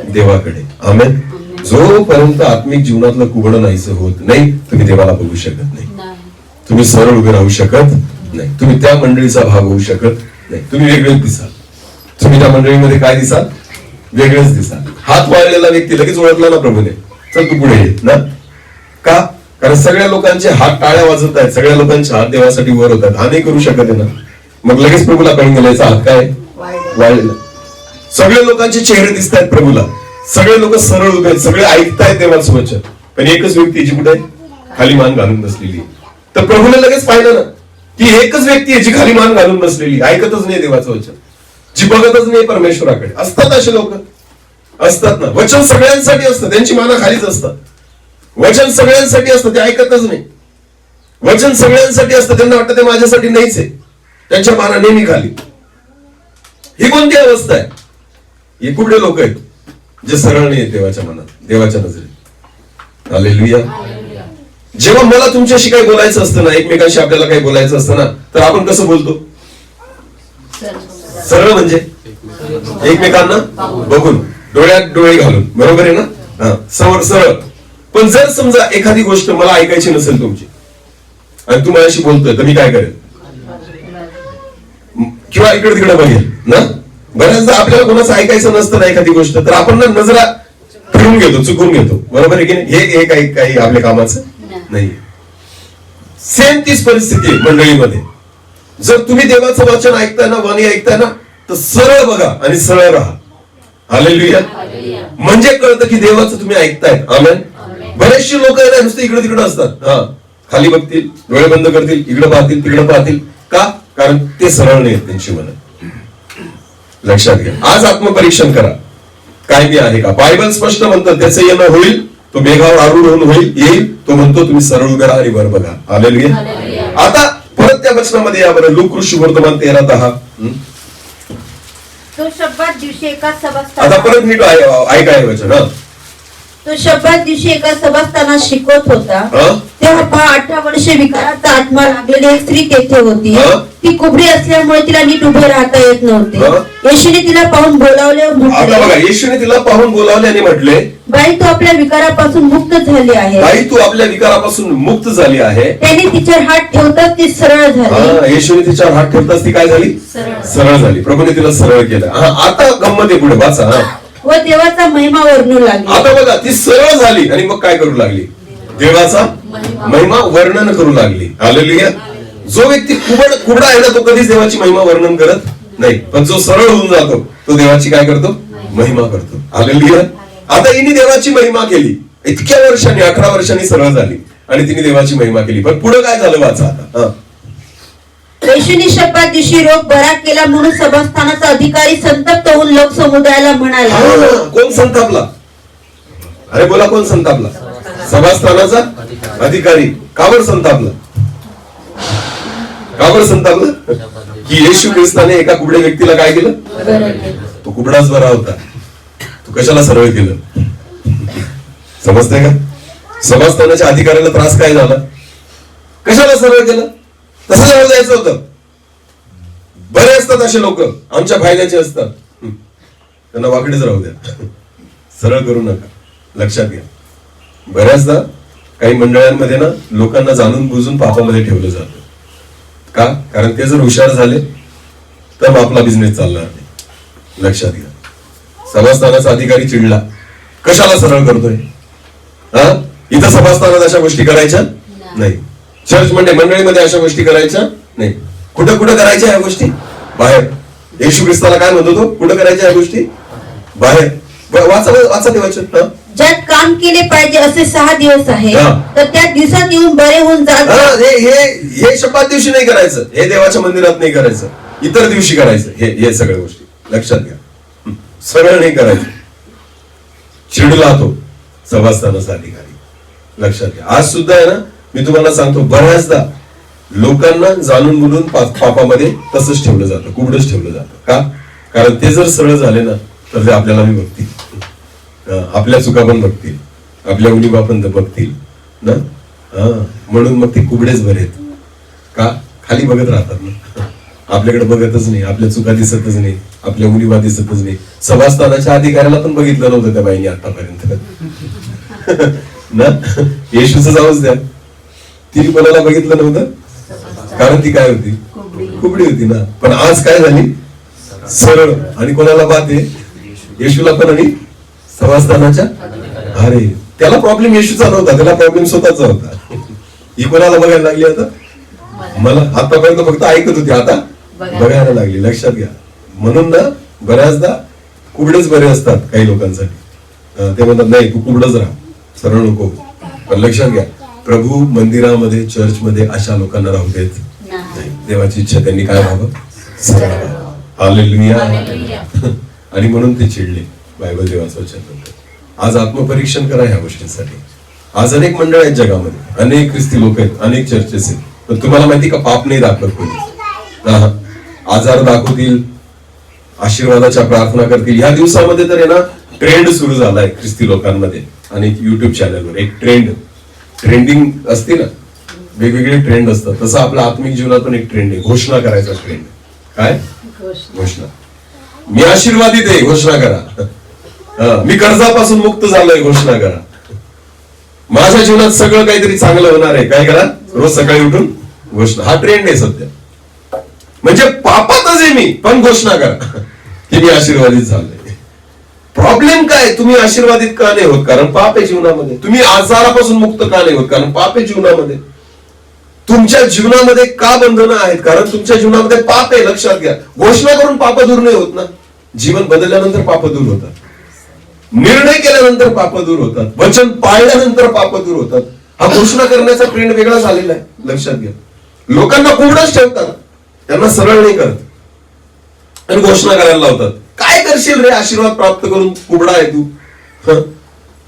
देवाकडे. आमेन. जोपर्यंत आत्मिक जीवनातलं कुबडं नाहीसं होत नाही, तुम्ही देवाला बघू शकत नाही, तुम्ही सरळ उभे राहू शकत नाही, तुम्ही त्या मंडळीचा भाग होऊ शकत नाही. तुम्ही वेगळेच दिसाल. तुम्ही त्या मंडळीमध्ये काय दिसाल? वेगळेच दिसाल. हात वाळलेला व्यक्ती लगेच ओळखला ना प्रभूने, चल तू पुढे ये ना. का? कारण सगळ्या लोकांचे हात टाळ्या वाजत आहेत, सगळ्या लोकांचे हात देवासाठी वर होतात. हा नाही करू शकत आहे ना, मग लगेच प्रभूला कळून गेला याचा हात काय वाळलेला. सगळे लोकांचे चेहरे दिसत आहेत प्रभूला, सगळे लोक सरळ उभे आहेत, सगळे ऐकतायत देवाचं वचन, पण एकच व्यक्ती जी कुठे खाली मान घालून बसलेली. तर प्रभूने लगेच पाहिलं ना की एकच व्यक्ती आहे जी खाली मान घालून बसलेली, ऐकतच नाही देवाचं वचन, जी बघतच नाही परमेश्वराकडे. असतात असे लोक, असतात ना. वचन सगळ्यांसाठी असतं, त्यांची माना खालीच असतात. वचन सगळ्यांसाठी असतं, ते ऐकतच नाही. वचन सगळ्यांसाठी असतं, त्यांना वाटतं ते माझ्यासाठी नाहीच आहे, त्यांच्या माना नेहमी खाली. ही कोणती अवस्था आहे? हे कुठले लोक आहेत जे सरळ नाही आहेत देवाच्या मनात, देवाच्या नजरेत. हालेलुया. जेव्हा मला तुमच्याशी काही बोलायचं असतं ना, एकमेकांशी आपल्याला काही बोलायचं असतं ना, तर आपण कसं बोलतो? सरळ म्हणजे एकमेकांना बघून, डोळ्यात डोळे घालून, बरोबर आहे ना? समोर सरळ. पण जर समजा एखादी गोष्ट मला ऐकायची नसेल तुमची आणि तू माझ्याशी बोलतोय, तर मी काय करेल? किंवा इकडे तिकडे बघेल ना. बऱ्याचदा आपल्याला कोणाचं ऐकायचं नसतं ना एखादी गोष्ट, तर आपण ना नजरा फिरून घेतो, चुकून घेतो. बरोबर आहे की नाही? हे काही आपल्या कामाचं नाही. सेम तीच परिस्थिती आहे मंडळीमध्ये. जर तुम्ही देवाचं वचन ऐकताय ना, वाणी ऐकताय ना, तर सरळ बघा आणि सरळ राहा. हालेलुया. म्हणजे कळतं की देवाचं तुम्ही ऐकताय. आमेन. बरेचसे लोक नुसते इकडे तिकडे असतात. हा, खाली बघतील, डोळे बंद करतील, इकडे पाहतील, तिकडे पाहतील. का? कारण ते सरळ नाही त्यांची मन. लक्षात घ्या. आज आत्मपरीक्षण करा, काय मी आहे का. बायबल स्पष्ट म्हणतं त्याचं येणं होईल, तो मेघावर आरूढ होऊन येईल. तो म्हणतो तुम्ही सरळ उभे राहा आणि वर बघा. हालेलुया. आता परत त्या वचनामध्ये या बरं, लूक ऋषी वर्तमान 13:10. तो शब्दात दिवशी एका आता सभास्थानात परत नीट ऐकाय वचन. तो शब्दात दिवशी एका सभास्थानात शिकवत होता. तेव्हा 18 वर्षे विकाराचा आत्मा लागलेली एक स्त्री तेथे होती. ती कुबडी असल्यामुळे तिला नीट उभे राहता येत नव्हते. येशूने तिला पाहून बोलावले. आता बघा, येशूने तिला पाहून बोलावले आणि म्हटले, बाई तू आपल्या विकारापासून मुक्त झाली आहे. बाई तू आपल्या विकारापासून मुक्त झाली आहे. त्याने तिच्यावर हात ठेवताच ती सरळ झाली. येशूने तिच्यावर हात ठेवताच ती काय झाली? सरळ झाली. प्रभूने तिला सरळ केलं. आता गंमत आहे, पुढे वाचा. व देवाचा महिमा वर्णू लागली. आता बघा, ती सरळ झाली आणि मग काय करू लागली? देवाचा महिमा वर्णन करू लागली. हालेलुया. जो व्यक्ती कुबडा आहे ना, तो कधीच देवाची महिमा वर्णन करत नाही. पण जो सरळ होऊन जातो तो देवाची काय करतो? महिमा करतो. हालेलुया. आता हिने देवाची महिमा केली. इतक्या वर्षांनी, 18 वर्षांनी सरळ झाली आणि तिने देवाची महिमा केली. पण पुढे काय झालं वाचा आता. येशूने शब्दात दिवशी रोग बरा केला म्हणून सभास्थानाचा अधिकारी संतप्त होऊन लोक समुदायाला म्हणाला. कोण संतापला? अरे बोला, कोण संतापला? सभास्थानाचा अधिकारी. का बरं संतापला? का बरं संतापला? की येशू ख्रिस्ताने एका कुबड्या व्यक्तीला काय केलं? तो कुबडाच बरा होता, तो कशाला सरळ केलं? समजतंय का? सभास्थानाच्या अधिकाऱ्याला त्रास काय झाला? कशाला सरळ केलं? तसं जवळ जायचं होतं. बरे असतात असे लोक, आमच्या फायद्याचे असतात. त्यांना वाकडेच राहू द्या, सरळ करू नका. लक्षात घ्या. बऱ्याचदा काही मंडळांमध्ये ना लोकांना जाणून बुजून पापामध्ये ठेवलं जातं. का? कारण ते जर हुशार झाले तर मग आपला बिझनेस चालणार नाही. लक्षात घ्या. सभास्थानाचा अधिकारी चिडला, कशाला सरळ करतोय? इथं सभास्थानात अशा गोष्टी करायच्या नाही. चर्च मंडळीमध्ये अशा गोष्टी करायच्या नाही. कुठं कुठं करायच्या या गोष्टी? बाहेर. येशू ख्रिस्ताला काय म्हणतो तो? कुठं करायच्या या गोष्टी? बाहेर. वाचा ते वचन. ज्यात काम केले पाहिजे असे 6 दिवस आहे, तर त्या दिवसात येऊन बरे होऊन जा. हे शब्दात दिवशी नाही करायचं, हे देवाच्या मंदिरात नाही करायचं, इतर दिवशी करायचं. हे सगळ्या गोष्टी लक्षात घ्या. सरळ नाही करायचं. चिडला तो सभास्थानाचा अधिकारी. लक्षात घ्या. आज सुद्धा आहे ना, मी तुम्हाला सांगतो, बऱ्याचदा लोकांना जाणून बुजून पापामध्ये तसंच ठेवलं जातं, कुबडच ठेवलं जातं. का? कारण ते जर सरळ झाले ना तर ते आपल्याला मी बघतील, आपल्या चुका पण बघतील, आपल्या उणिवा पण बघतील ना. म्हणून मग ते कुबडेच बरे आहेत. का? खाली बघत राहतात ना, आपल्याकडे बघतच नाही, आपल्या चुका दिसतच नाही, आपल्या उणिवा दिसतच नाही. सभास्थानाच्या अधिकाऱ्याला पण बघितलं नव्हतं त्या बाईने आतापर्यंत ना. येशूच जाऊच द्या, तिने कोणाला बघितलं नव्हतं, कारण ती काय होती? कुबडी होती ना. पण आज काय झाली? सरळ. आणि कोणाला पाहते? येशूला पण आणि सभास्थानाच्या. अरे, त्याला प्रॉब्लेम येशूचा नव्हता, त्याला प्रॉब्लेम स्वतःचा होता. ही कोणाला बघायला लागली आता? मला. आतापर्यंत फक्त ऐकत होती, आता बघायला लागली. लक्षात घ्या. म्हणून ना बऱ्याचदा कुबडेच बरे असतात काही लोकांसाठी. ते म्हणतात नाही, तू कुबडच राहा, सरळ नको. पण लक्षात घ्या, प्रभू मंदिरामध्ये, चर्चमध्ये अशा लोकांना राहू देत नाही. देवाची इच्छा त्यांनी काय व्हावं? सरळ व्हावं. हालेलुया. आणि म्हणून ते चिडले. बायबल देवाचं वचन म्हणतं. आज आत्मपरीक्षण करा ह्या गोष्टींसाठी. आज अनेक मंडळ आहेत जगामध्ये, अनेक ख्रिस्ती लोक आहेत, अनेक चर्चेस आहेत. पण तुम्हाला माहिती का, पाप नाही दाखवत कोणी. आजार दाखवतील, आशीर्वादाच्या प्रार्थना करतील. ह्या दिवसामध्ये तर आहे ना ट्रेंड सुरू झालाय ख्रिस्ती लोकांमध्ये. आणि युट्यूब चॅनलवर एक ट्रेंडिंग असते ना, वेगवेगळे ट्रेंड असतात. तसं आपल्या आत्मिक जीवनात पण एक ट्रेंड आहे, घोषणा करायचा ट्रेंड. काय घोषणा? मी आशीर्वादित आहे, घोषणा करा. मी कर्जापासून मुक्त झालोय, घोषणा करा. माझ्या जीवनात सगळं काहीतरी चांगलं होणार आहे, काय करा? रोज सकाळी उठून घोषणा. हा ट्रेंड आहे सध्या. म्हणजे पापातच आहे मी, पण घोषणा करा की मी आशीर्वादित झालोय. प्रॉब्लेम काय? तुम्ही आशीर्वादित का नाही होत? कारण पाप आहे जीवनामध्ये. तुम्ही आजारापासून मुक्त का नाही होत? कारण पाप आहे जीवनामध्ये. तुमच्या जीवनामध्ये का बंधनं आहेत? कारण तुमच्या जीवनामध्ये पाप आहे. लक्षात घ्या. घोषणा करून पाप दूर नाही होत ना. जीवन बदलल्यानंतर पाप दूर होतात, निर्णय केल्यानंतर पाप दूर होतात, वचन पाळल्यानंतर पाप दूर होतात. हा घोषणा करण्याचा ट्रेंड वेगळा झालेला आहे. लक्षात घ्या. लोकांना कुबडच ठेवतात, त्यांना सरळ नाही करत आणि घोषणा करायला लावतात. काय करशील रे आशीर्वाद प्राप्त करून? कुबडा आहे तू.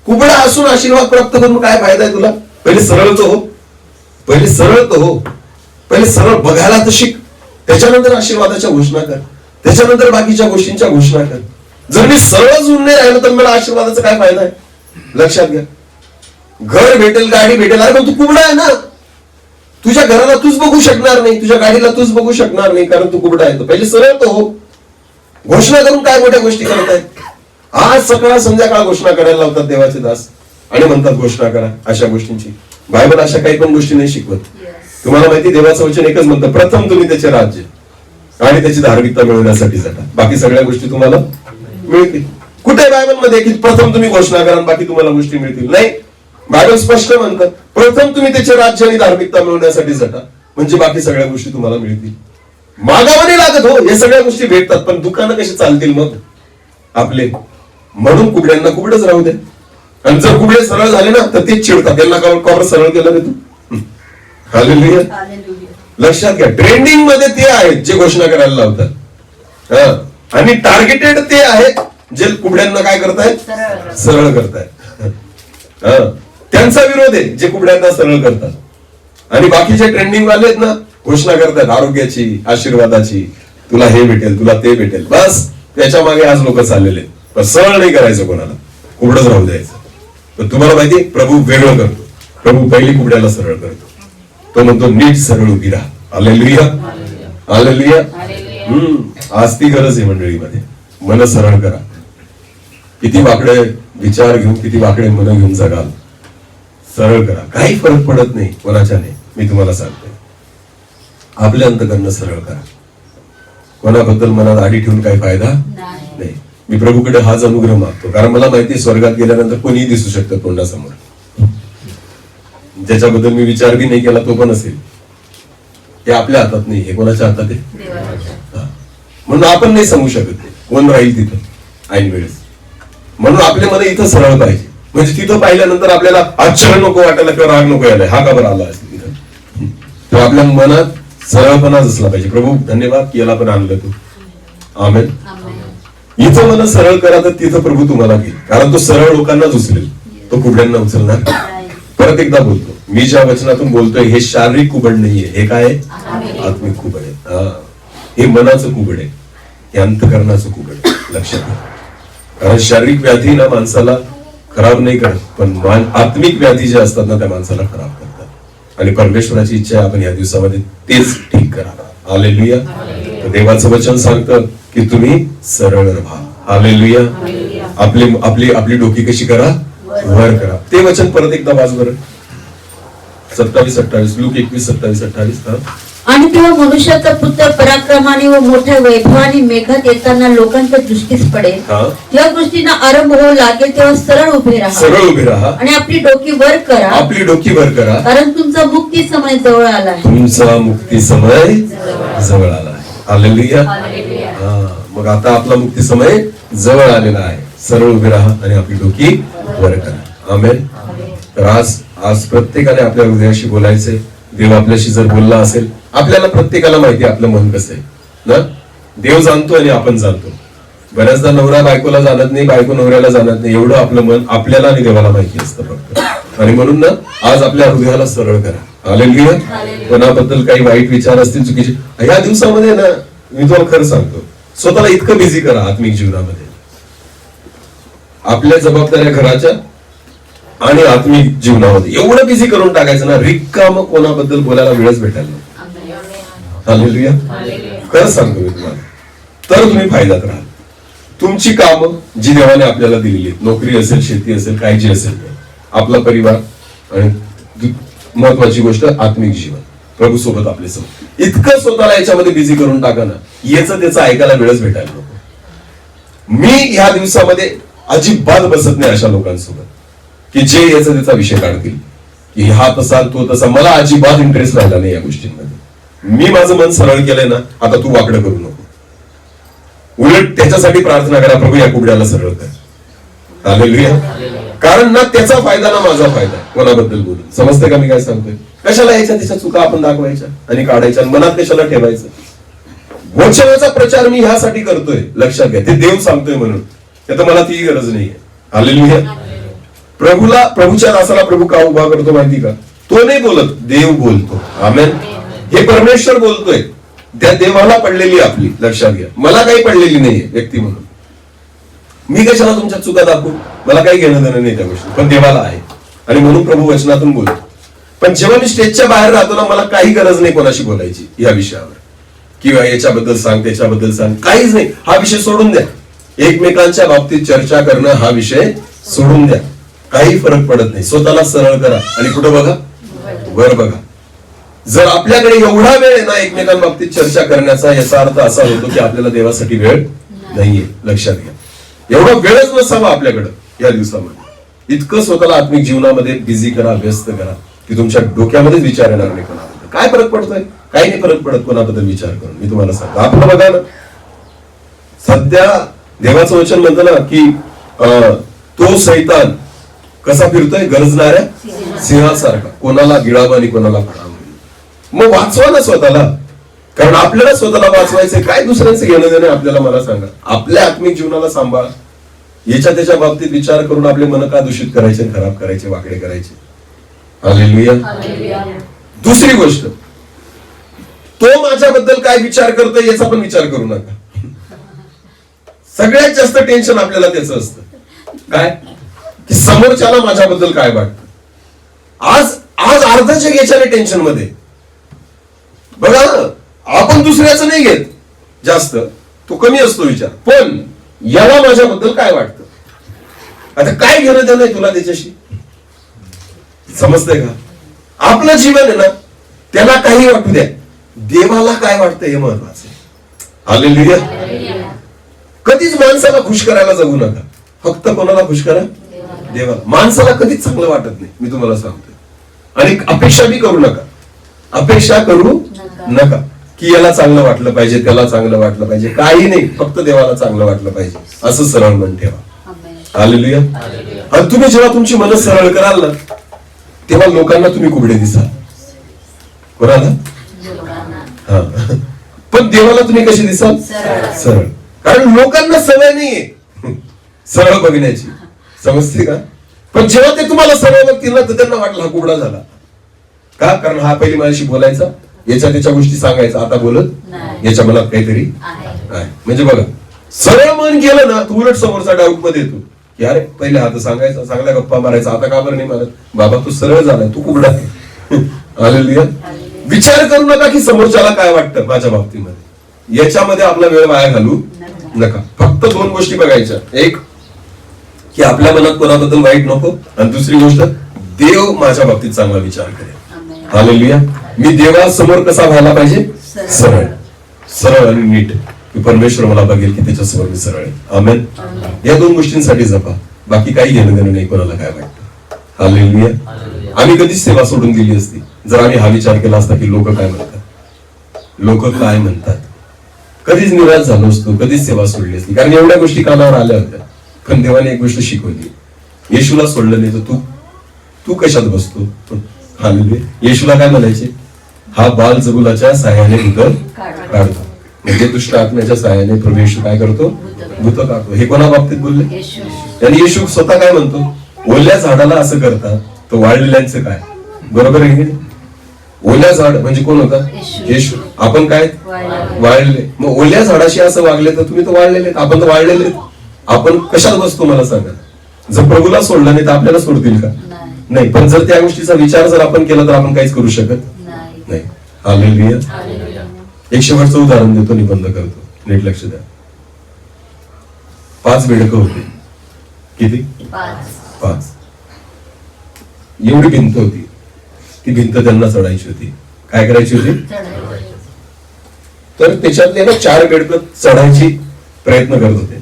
कुबडा असून आशीर्वाद प्राप्त करून काय फायदा आहे तुला? पहिले सरळ तर हो, पहिले सरळ तर हो, पहिले सरळ बघायला तर शिक, त्याच्यानंतर आशीर्वादाच्या घोषणा कर, त्याच्यानंतर बाकीच्या गोष्टींच्या घोषणा कर. जर मी सरळच होऊन नाही राहिलो तर मला आशीर्वादाचा काय फायदा आहे? लक्षात घ्या. घर भेटेल, गाडी भेटेल, अरे पण तू कुबडा आहे ना. तुझ्या घराला तूच बघू शकणार नाही, तुझ्या गाडीला तूच बघू शकणार नाही, कारण तू कुबडा आहे. पहिले सरळ तर हो. घोषणा करून काय मोठ्या गोष्टी करत आहेत? आज सकाळ संध्याकाळ घोषणा करायला लावतात देवाचे दास आणि म्हणतात घोषणा करा अशा गोष्टींची. बायबल अशा काही पण गोष्टी नाही शिकवत. तुम्हाला माहिती, देवाचं वचन एकच म्हणतं, प्रथम तुम्ही त्याचे राज्य आणि त्याची धार्मिकता मिळवण्यासाठी जाता, बाकी सगळ्या गोष्टी तुम्हाला मिळतील. कुठे बायबल मध्ये की प्रथम तुम्ही घोषणा करा बाकी तुम्हाला गोष्टी मिळतील? नाही. बायबल स्पष्ट म्हणतं, प्रथम तुम्ही त्याचे राज्य आणि धार्मिकता मिळवण्यासाठी जाता, म्हणजे बाकी सगळ्या गोष्टी तुम्हाला मिळतील. मागावं नाही लागत हो, हे सगळ्या गोष्टी भेटतात. पण दुकानं कशी चालतील मग आपले? म्हणून कुबड्यांना कुबडच राहू दे. आणि जर कुबडे सरळ झाले ना तर तेच चिडतात, त्यांना कवर सरळ केलं रे तू. हालेलुया. लक्षात घ्या. ट्रेंडिंग मध्ये ते आहेत जे घोषणा करायला लावतात, आणि टार्गेटेड ते आहेत जे कुबड्यांना काय करतायत? सरळ करतायत. त्यांचा विरोध आहे जे कुबड्यांना सरळ करतात. आणि बाकीचे ट्रेंडिंग वाले आहेत ना, घोषणा करतात आरोग्याची, आशीर्वादाची, तुला हे भेटेल, तुला ते भेटेल. बस त्याच्या मागे आज लोक चाललेले. पण सरळ नाही करायचं कोणाला, कुबडच राहू द्यायचं. पण तुम्हाला माहिती, प्रभू वेगळं करतो. प्रभू पहिली कुबड्याला सरळ करतो. तो म्हणतो नीट सरळ उभी राहा. Hallelujah, hallelujah. आज ती गरज आहे मंडळीमध्ये. मन सरळ करा. किती वाकडे विचार घेऊन, किती वाकडे मन घेऊन जगाल, सरळ करा. काही फरक पडत नाही कोणाच्याने. मी तुम्हाला सांगतोय, आपल्या अंतकरण सरळ करा. कोणाबद्दल मनात आडी ठेवून काही फायदा नाही. मी प्रभूकडे हाच अनुग्रह मागतो, कारण मला माहिती स्वर्गात गेल्यानंतर कोणीही दिसू शकतं तोंडासमोर. ज्याच्याबद्दल मी विचार बी नाही केला तो पण असेल. हे आपल्या हातात नाही, हे कोणाच्या हातात आहे. म्हणून आपण नाही सांगू शकत कोण राहील तिथं ऐन वेळेस. म्हणून आपल्या मध्ये इथं सरळ पाहिजे. म्हणजे तिथं पाहिल्यानंतर आपल्याला आश्चर्य नको वाटायला किंवा राग नको यायला, हा का बरं आला असेल तिथं. तर आपल्या मनात सरळपणाच असला पाहिजे. प्रभू धन्यवाद की याला पण आणलं तू. आमेन. इथं मन सरळ करा तर तिथं प्रभू तुम्हाला घेईल, कारण तो सरळ लोकांनाच उचलेल, तो कुबड्यांना उचलणार. परत एकदा बोलतो, मी ज्या वचनातून बोलतोय हे शारीरिक कुबड नाहीये, हे काय आत्मिक कुबड आहे. हे मनाचं कुबड आहे, हे अंतकरणाचं कुबड आहे. लक्षात घ्या. कारण शारीरिक व्याधी ना माणसाला खराब नाही करत, पण आत्मिक व्याधी ज्या असतात ना त्या माणसाला खराब करतात. आणि परमेश्वराची इच्छा आहे आपण या दिवसामध्ये तेच ठीक करा. हालेलुया. देवाचं वचन सांगतं की तुम्ही सरळ राहा. हालेलुया. आपली डोकी कशी करा? वर करा. ते वचन परत एकदा वाच बरं. 27-28 लूक 21-27-28. आणि तेव्हा मनुष्याचा पुत्र पराक्रमाने व मोठ्या वैभवाने मेघात येताना लोकांच्या दृष्टीस पडेल. या गोष्टींना आरंभ होऊ लागेल तेव्हा सरळ उभे राहा. सरळ उभे राहा आणि आपली डोकी वर करा. आपली डोकी वर करा, कारण तुमचा मुक्ती समय जवळ आला आहे. तुमचा मुक्ती समय जवळ आला आहे. हालेलुया. मग आता आपला मुक्ती समय जवळ आलेला आहे. सरळ उभे राहा आणि आपली डोकी वर करा. आमेन. तर आज प्रत्येकाने आपल्या हृदयाशी बोलायचंय. देव आपल्याशी जर बोलला असेल, आपल्याला प्रत्येकाला माहिती आपलं मन कसं आहे ना. देव जाणतो आणि आपण जाणतो. बऱ्याचदा नवरा बायकोला जाणत नाही, बायको नवऱ्याला जाणत नाही. एवढं आपलं मन आपल्याला आणि देवाला माहिती असतं फक्त. आणि म्हणून ना आज आपल्या हृदयाला सरळ करा. हालेलुया. कोणाबद्दल काही वाईट विचार असतील, चुकीचे, ह्या दिवसामध्ये ना मी तुम्हाला खरं सांगतो, स्वतःला इतकं बिझी करा आत्मिक जीवनामध्ये. आपल्या जबाबदाऱ्या घराच्या आणि आत्मिक जीवनामध्ये एवढं बिझी करून टाकायचं ना, रिकाम कोणाबद्दल बोलायला वेळच भेटायला नाही. हालेलुया. खरं सांगतो मी तुम्हाला, तर तुम्ही फायद्यात राहाल. तुमची कामं जी देवाने आपल्याला दिलेली, नोकरी असेल, शेती असेल, काय जे असेल, आपला परिवार, आणि महत्वाची गोष्ट आत्मिक जीवन. प्रभू सोबत आपले समोर. इतकं स्वतःला याच्यामध्ये बिझी करून टाका ना, याचं त्याचं ऐकायला वेळच भेटायला नको. मी ह्या दिवसामध्ये अजिबात बसत नाही अशा लोकांसोबत की जे याचा त्याचा विषय काढतील की हा तसा तो तसा. मला अजिबात इंटरेस्ट राहिला नाही या गोष्टींमध्ये. मी माझं मन सरळ केलंय ना, आता तू वाकडं करू नको. उलट त्याच्यासाठी प्रार्थना करा, प्रभू या कुबड्याला सरळ कर. हालेलुया. कारण ना त्याचा फायदा ना माझा फायदा. कोणाबद्दल बोलून समजते का मी काय सांगतोय? कशाला याच्या त्याच्या चुका आपण दाखवायच्या आणि काढायच्या, मनात कशाला ठेवायचं? वचनाचा प्रचार मी ह्यासाठी करतोय, लक्षात घ्या. ते देव सांगतोय म्हणून, तर मला ती गरज नाहीये. हालेलुया. प्रभूच्या दासाला प्रभू का उभा करतो माहिती का? तो नाही बोलत, देव बोलतो. आमेन. हे परमेश्वर बोलतोय, त्या देवाला पडलेली आपली, लक्षात घ्या. मला काही पडलेली नाहीये व्यक्ती म्हणून. मी कशाला तुमच्या चुका दाखवू? मला काही घेणं देणं नाही त्या गोष्टी, पण देवाला आहे आणि म्हणून प्रभू वचनातून बोलतो. पण जेव्हा मी स्टेजच्या बाहेर राहतो ना, मला काही गरज नाही कोणाशी बोलायची या विषयावर, किंवा याच्याबद्दल सांग त्याच्याबद्दल सांग, काहीच नाही. हा विषय सोडून द्या. एकमेकांच्या बाबतीत चर्चा करणं हा विषय सोडून द्या. काही फरक पडत नाही. स्वतःला सरळ करा आणि कुठं बघा? वर बघा. जर आपल्याकडे एवढा वेळ आहे ना एकमेकांबाबतीत चर्चा करण्याचा, याचा अर्थ असा होतो की आपल्याला देवासाठी वेळ नाहीये. लक्षात घ्या. एवढा वेळच नसावा आपल्याकडं या दिवसामध्ये. इतकं स्वतःला आत्मिक जीवनामध्ये बिझी करा, व्यस्त करा की तुमच्या डोक्यामध्येच विचार येणार नाही कोणाबद्दल. काय फरक पडतोय? काही नाही फरक पडत कोणाबद्दल विचार करून. मी तुम्हाला सांगतो, आपलं बघा ना, सध्या देवाचं वचन म्हणतं ना की तो सैतान कसा फिरतोय? गरजणाऱ्या सिंहासारखा, कोणाला गिळावं आणि कोणाला फडावं. मग वाचवा ना स्वतःला, कारण आपल्याला स्वतःला वाचवायचंय. काय दुसऱ्यांचं घेणं देणं आपल्याला? मला सांगा. आपल्या आत्मिक जीवनाला सांभाळा. याच्या त्याच्या बाबतीत विचार करून आपले मन का दूषित करायचे, खराब करायचे, वाकडे करायचे? हालेलुया. दुसरी गोष्ट, तो माझ्याबद्दल काय विचार करतोय याचा पण विचार करू नका. सगळ्यात जास्त टेन्शन आपल्याला त्याचं असतं. काय की समोरच्याला माझ्याबद्दल काय वाटतं. आज आज अर्ध जग याच्याने टेन्शन मध्ये. बघा ना, आपण दुसऱ्याचं नाही घेत जास्त, तो कमी असतो विचार, पण याला माझ्याबद्दल काय वाटतं. आता काय घेणं देणं आहे तुला त्याच्याशी? समजतंय का? आपलं जीवन आहे ना, त्याला काही वाटू द्या, देवाला काय वाटतं हे महत्वाचं आहे. हालेलुया. कधीच माणसाला खुश करायला जगू नका. फक्त कोणाला खुश करा? देवाला. माणसाला कधीच चांगलं वाटत नाही, मी तुम्हाला सांगतोय. आणि अपेक्षा बी करू नका. अपेक्षा करू नका की याला चांगलं वाटलं पाहिजे, त्याला चांगलं वाटलं पाहिजे. काही नाही, फक्त देवाला चांगलं वाटलं पाहिजे असं सरळ मन ठेवा. हालेलुया. आणि तुम्ही जेव्हा तुमची मन सरळ कराल ना, तेव्हा लोकांना तुम्ही कुबडे दिसाल. कोणाला? हा. पण देवाला तुम्ही कशी दिसाल? सरळ. कारण लोकांना सवय नाहीये सरळ बघण्याची. समजते का? पण जेव्हा ते तुम्हाला सरळ बघतील ना, तर त्यांना वाटलं हा कुबडा झाला. का? कारण हा पहिली माझ्याशी बोलायचा, याच्या त्याच्या गोष्टी सांगायचा, आता बोलत याच्या मनात काहीतरी आहे. म्हणजे बघा, सरळ मन केलं ना, तू उलट समोरचा डाऊट मध्ये येतो की अरे पहिले हा तर सांगायचा, चांगल्या गप्पा मारायचा, आता का बरं नाही मारत? बाबा तू सरळ झालाय, तू कुबडा आहे. हालेलुया. विचार करू नका की समोरच्याला काय वाटतं माझ्या बाबतीमध्ये. याच्यामध्ये आपला वेळ वाया घालू नका. फक्त दोन गोष्टी बघायच्या. एक की आपल्या मनात कोणाबद्दल वाईट नको, आणि दुसरी गोष्ट, देव माझ्या बाबतीत चांगला विचार करेल. हालेलुया. मी देवासमोर कसा व्हायला पाहिजे? सरळ. सरळ आणि नीट, की परमेश्वर मला बघेल की त्याच्यासमोर मी सरळ आहे. आमेन. या दोन गोष्टींसाठी जपा. बाकी काही घेणं देणं नाही कोणाला काय वाटतं. हालेलुया. आम्ही कधीच सेवा सोडून दिली असती जर आम्ही हा विचार केला असता की लोक काय म्हणतात, लोक काय म्हणतात. कधीच निराश झालो असतो, कधीच सेवा सोडली असती. कारण एवढ्या गोष्टी कानावर आल्या होत्या. पण देवाने एक गोष्ट शिकवली, येशूला सोडलं नाही तर तू कशात बसतो? हालेलुया. येशूला काय म्हणायचे? हा बाल जबुलाच्या साह्याने भूत काढतो. म्हणजे दुष्ट आत्म्याच्या साह्याने प्रभू येशू काय करतो? भूत काढतो. हे कोणा बाबतीत बोलले? आणि येशू स्वतः काय म्हणतो? ओल्या झाडाला असं करतात तर वाळलेल्यांचं काय? बरोबर आहे की? ओल्या झाड म्हणजे कोण होता? येशू. आपण काय? वाळलेले. मग ओल्या झाडाशी असं वागले तर तुम्ही तर वाळलेले, आपण तर वाळलेले. आपण कशात बसतो मला सांगा? जर प्रभूला सोडलं नाही तर आपल्याला सोडतील का? नाही. पण जर त्या गोष्टीचा विचार जर आपण केला तर आपण काहीच करू शकत नाही. हालेलुया. एक शेवटचं उदाहरण देतो आणि बंद करतो. नीट लक्ष द्या. 5 बेडकं होती. किती? 5. एवढी भिंत होती. ती भिंत त्यांना चढायची होती. काय करायची होती? तर त्याच्यातले ना 4 बेडकं चढायची प्रयत्न करत होते.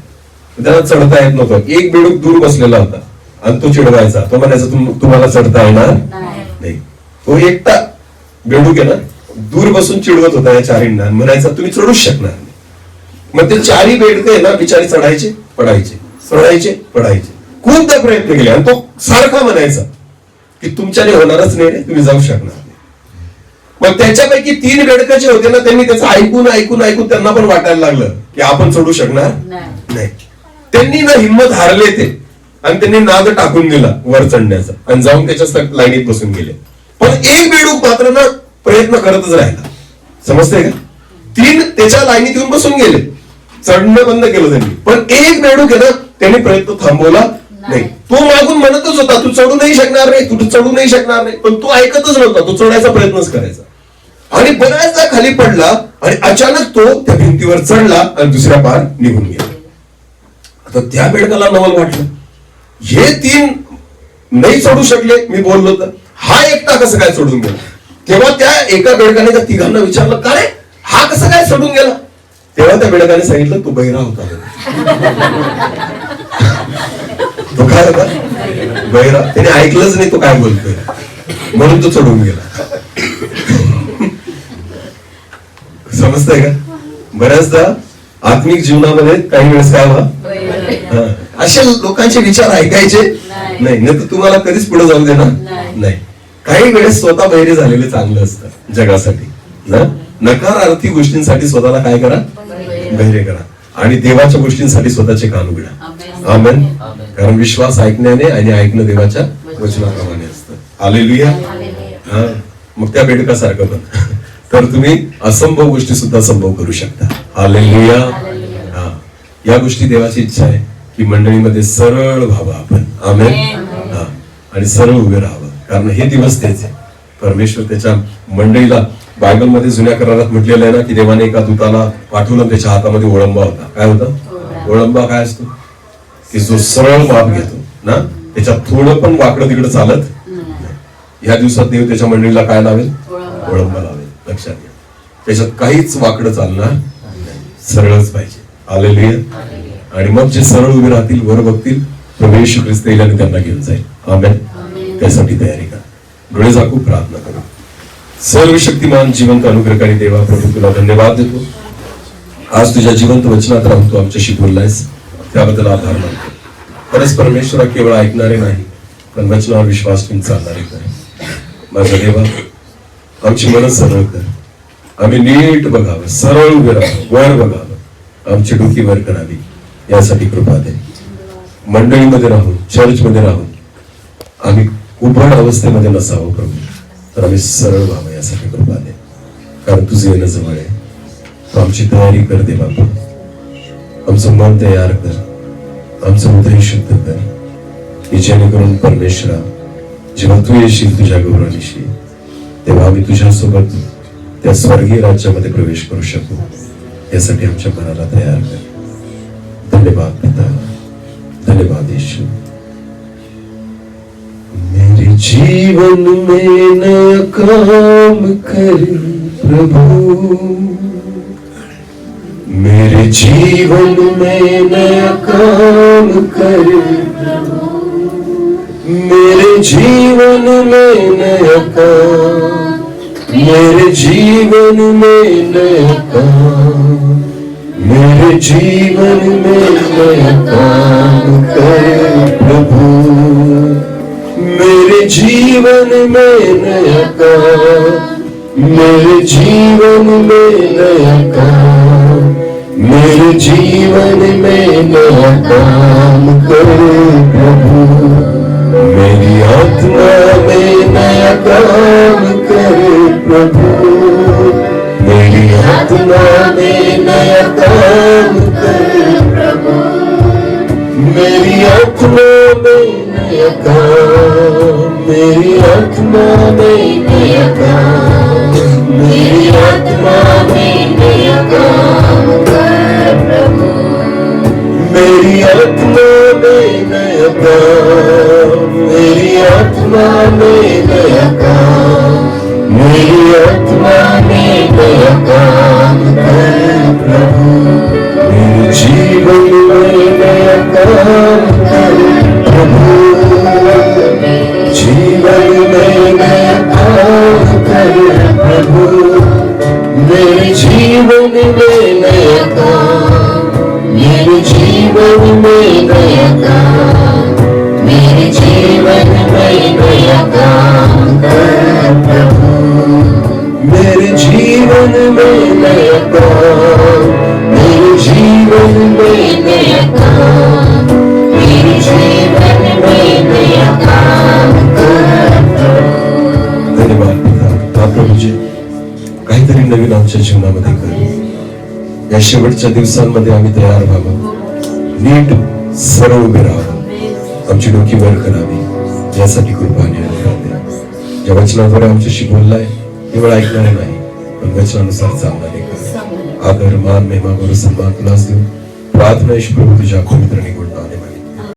त्याला चढता येत नव्हतं. एक बेडूक दूर बसलेला होता आणि तो चिडवायचा. तो म्हणायचा तुम्हाला चढता येणार नाही. तो एकटा बेडूक आहे ना दूर बसून चिडवत होता या 4 म्हणायचा तुम्ही चढूच शकणार नाही. मग ते 4 बेडकं आहे ना बिचारी चढायचे पडायचे, चढायचे पडायचे. खूपदा प्रयत्न केले आणि तो सारखा म्हणायचा की तुमच्याने होणारच नाही रे, तुम्ही जाऊ शकणार नाही. मग त्याच्यापैकी 3 बेडकं जे होते ना त्यांनी त्याचं ऐकून ऐकून ऐकून त्यांना पण वाटायला लागलं की आपण चढू शकणार नाही. त्यांनी ना हिंमत हारले ते आणि त्यांनी नाद टाकून दिला वर चढण्याचा आणि जाऊन त्याच्या लाईनीत बसून गेले. पण एक बेडूक मात्र ना प्रयत्न करतच राहिला. समजते का? 3 त्याच्या लाईनीत येऊन बसून गेले, चढणं बंद केलं त्यांनी. पण एक बेडूक आहे ना त्यांनी प्रयत्न थांबवला नाही. तो मागून म्हणतच होता तू चढू नाही शकणार नाही, तू चढू नाही शकणार नाही. पण तो ऐकतच नव्हता, तो चढायचा प्रयत्नच करायचा आणि बऱ्याचदा खाली पडला आणि अचानक तो त्या भिंतीवर चढला आणि दुसऱ्या पार निघून गेला. आता त्या बेडकाला नवल वाटलं, हे 3 नाही चढू शकले, मी बोललो तर हा एकटा कसं काय चढून गेला. तेव्हा त्या एका बेडकाने त्या 3घांना विचारलं का रे हा कसं काय चढून गेला. तेव्हा त्या बेडकाने सांगितलं तो बहिरा होता. तो काय होता? बहिरा. त्याने ऐकलंच नाही तो काय बोलतोय म्हणून तो चढून गेला. समजतंय का? बऱ्याचदा आत्मिक जीवनामध्ये काही वेळेस काय व्हा अशा लोकांचे विचार ऐकायचे नाही तर तुम्हाला कधीच पुढे जाऊ देणार नाही. काही वेळेस स्वतः बहिरे झालेले चांगलं असतं जगासाठी ना. नकारार्थी गोष्टींसाठी स्वतःला काय करा? बहिरे करा आणि देवाच्या गोष्टींसाठी स्वतःचे कान उघडा. आमेन. कारण विश्वास ऐकण्याने आणि ऐकणं देवाच्या वचनाप्रमाणे असतं. हालेलुया. हा मग त्या बेडकासारखं पण तर तुम्ही असंभव गोष्टी सुद्धा संभव करू शकता. हालेलुया. हा या गोष्टी देवाची इच्छा आहे की मंडळीमध्ये सरळ व्हावं आपण. आमेन. हा आणि सरळ उभे राहावं. कारण हे दिवस तेच आहे. परमेश्वर त्याच्या मंडळीला बायबलमध्ये जुन्या करारात म्हटलेलं आहे ना की देवाने एका दूताला पाठवलं, त्याच्या हातामध्ये ओळंबा होता. काय होता? ओळंबा काय असतो? की जो सरळ माप घेतो ना, त्याच्यात थोडं पण वाकडं तिकडं चालत नाही. या दिवसात देव त्याच्या मंडळीला काय लावेल? ओळंबा लावेल. लक्षात घ्या, त्याच्यात काहीच वाकडं चालणार नाही, सरळच पाहिजे. हालेलुया. आणि मग जे सरळ उभे राहतील, वर बघतील, प्रभू येशू ख्रिस्त येईल आणि त्यांना घेऊन जाईल. आमेन. त्यासाठी तयारी करा. डोळे झाकून प्रार्थना करू. सर्व शक्तिमान जिवंत अनुग्रहकारी देवा, प्रभू तुला धन्यवाद देतो. आज तुझ्या जिवंत वचनात राहून तू आमच्याशी बोललायस, त्याबद्दल आभार मानतो. खरंच परमेश्वरा केवळ ऐकणारे नाही पण वचनावर विश्वास ठेवून चालणारे कर. माझा देवा, आमची मन सरळ कर. आम्ही नीट बघावं, सरळ उभे राहावं, वर बघावं, आमची डोकी वर करावी यासाठी कृपा दे. मंडळीमध्ये राहून, चर्च मध्ये राहून आम्ही उभड अवस्थेमध्ये नसावं प्रभू, तर आम्ही सरळ व्हावं यासाठी कृपा दे. कारण तुझं येणं जवळ आहे. तू आमची तयारी कर दे बाबा. आमचं मन तयार कर, आमचं हृदय शुद्ध कर, की जेणेकरून परमेश्वरा जेव्हा तू येशील तुझ्या गौरवानिशी, तेव्हा आम्ही तुझ्यासोबत त्या स्वर्गीय राज्यामध्ये प्रवेश करू शकू. यासाठी आमच्या मनाला तयार कर. धन्यवाद पिता, धन्यवाद येशू. मेरे जीवन में नया काम कर प्रभु, मेरे जीवन में नया काम कर प्रभु, मेरे जीवन में नया काम, मेरे जीवन में नया काम, मेरे जीवन में नया काम कर प्रभु, मेरे जीवन में नया काम, मेरे जीवन में नया काम, मेरे जीवन में नया काम कर प्रभु, मेरी आत्मा में नया काम कर प्रभु, मेरी आत्मा में नया काम कर प्रभु, मेरी आत्मा में नया काम, मेरी आत्मा में नया काम, मेरी आत्मा में नया काम कर प्रभु, मेरी आत्मा में नया काम, मेरी आत्मा में नया काम, मेरी आत्मा में नया काम कर प्रभु, मेरे जीवन में नया काम कर प्रभु, जीवन में नया काम कर प्रभु, मेरे जीवन में नया काम, मेरे जीवन में नया काम, मेरे जीवन में नया काम कर प्रभु, मेरे जीवन में नया काम, मेरे जीवन में नया काम, मेरे जीवन में नया काम कर प्रभु. धन्यवाद पिता. हा प्रभूजी, काहीतरी नवीन आमच्या जीवनामध्ये कर. या शेवटच्या दिवसांमध्ये आम्ही तयार व्हावं, नीट सरळ उभे राहावं, आमची डोकी वर करावी, यासाठी कृपा आणि अनुग्रह द्या. या वचनाद्वारे आमच्याशी बोललाय, केवळ ऐकणारे नाही पण वचनानुसार चालणारे कर. आदर, मान, महिमा, गौरव, सन्मान तुलाच देऊ. प्रार्थना ईश प्रभू तुझ्या पवित्र निगुण नावाने.